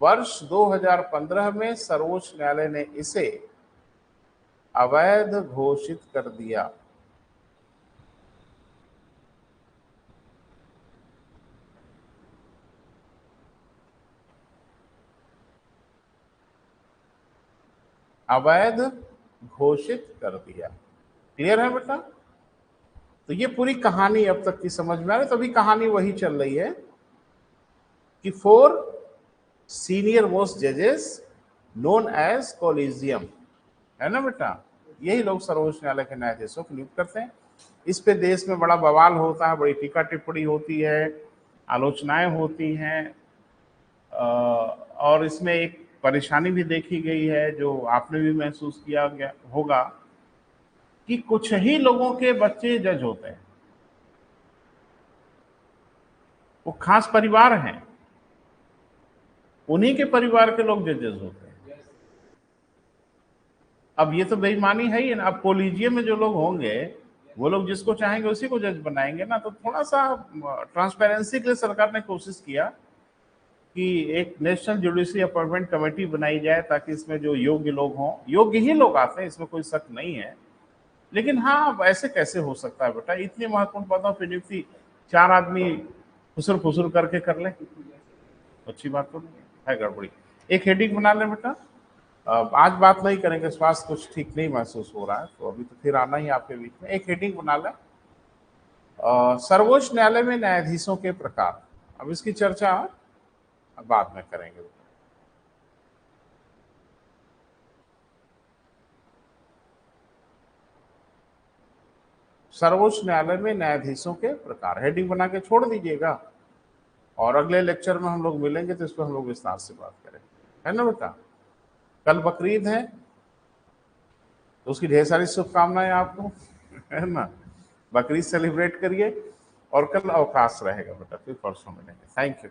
वर्ष 2015 में सर्वोच्च न्यायालय ने इसे अवैध घोषित कर दिया। अवैध घोषित कर दिया। क्लियर है बेटा? तो ये पूरी कहानी अब तक की समझ में आ रही है। तो अभी कहानी वही चल रही है कि 4 सीनियर मोस्ट जजेस नोन एज कॉलेजियम, है ना बेटा, यही लोग सर्वोच्च न्यायालय के न्यायाधीशों को नियुक्त करते हैं। इस पे देश में बड़ा बवाल होता है, बड़ी टीका टिप्पणी होती है, आलोचनाएं होती हैं, और इसमें एक परेशानी भी देखी गई है, जो आपने भी महसूस किया गया होगा, कि कुछ ही लोगों के बच्चे जज होते हैं, वो खास परिवार हैं, उन्हीं के परिवार के लोग जजेस होते हैं। अब ये तो बेईमानी है ही ना। अब कोलिजियम में जो लोग होंगे वो लोग जिसको चाहेंगे उसी को जज बनाएंगे ना। तो थोड़ा सा ट्रांसपेरेंसी के लिए सरकार ने कोशिश किया कि एक नेशनल जुडिशरी अपॉइंटमेंट कमेटी बनाई जाए, ताकि इसमें जो योग्य लोग हों, योग्य ही लोग आते हैं, इसमें कोई शक नहीं है। लेकिन हाँ, ऐसे कैसे हो सकता है बेटा, इतनी महत्वपूर्ण पदों पर नियुक्ति 4 आदमी फुसुर फुसुर करके कर ले, अच्छी बात तो नहीं है, गड़बड़ी। एक हेडिंग बना ले बेटा। आज बात नहीं करेंगे, स्वास्थ्य कुछ ठीक नहीं महसूस हो रहा है, तो अभी तो फिर आना ही आपके बीच में। एक हेडिंग बना ले, सर्वोच्च न्यायालय में न्यायाधीशों के प्रकार। अब इसकी चर्चा बाद में करेंगे। सर्वोच्च न्यायालय में न्यायाधीशों के प्रकार, हेडिंग बना के छोड़ दीजिएगा, और अगले लेक्चर में हम लोग मिलेंगे तो इस पर हम लोग विस्तार से बात करेंगे, है ना बेटा। कल बकरीद है, तो उसकी ढेर सारी शुभकामनाएं आपको, है ना। बकरीद सेलिब्रेट करिए, और कल अवकाश रहेगा बेटा, फिर परसों मिलेंगे। Thank you.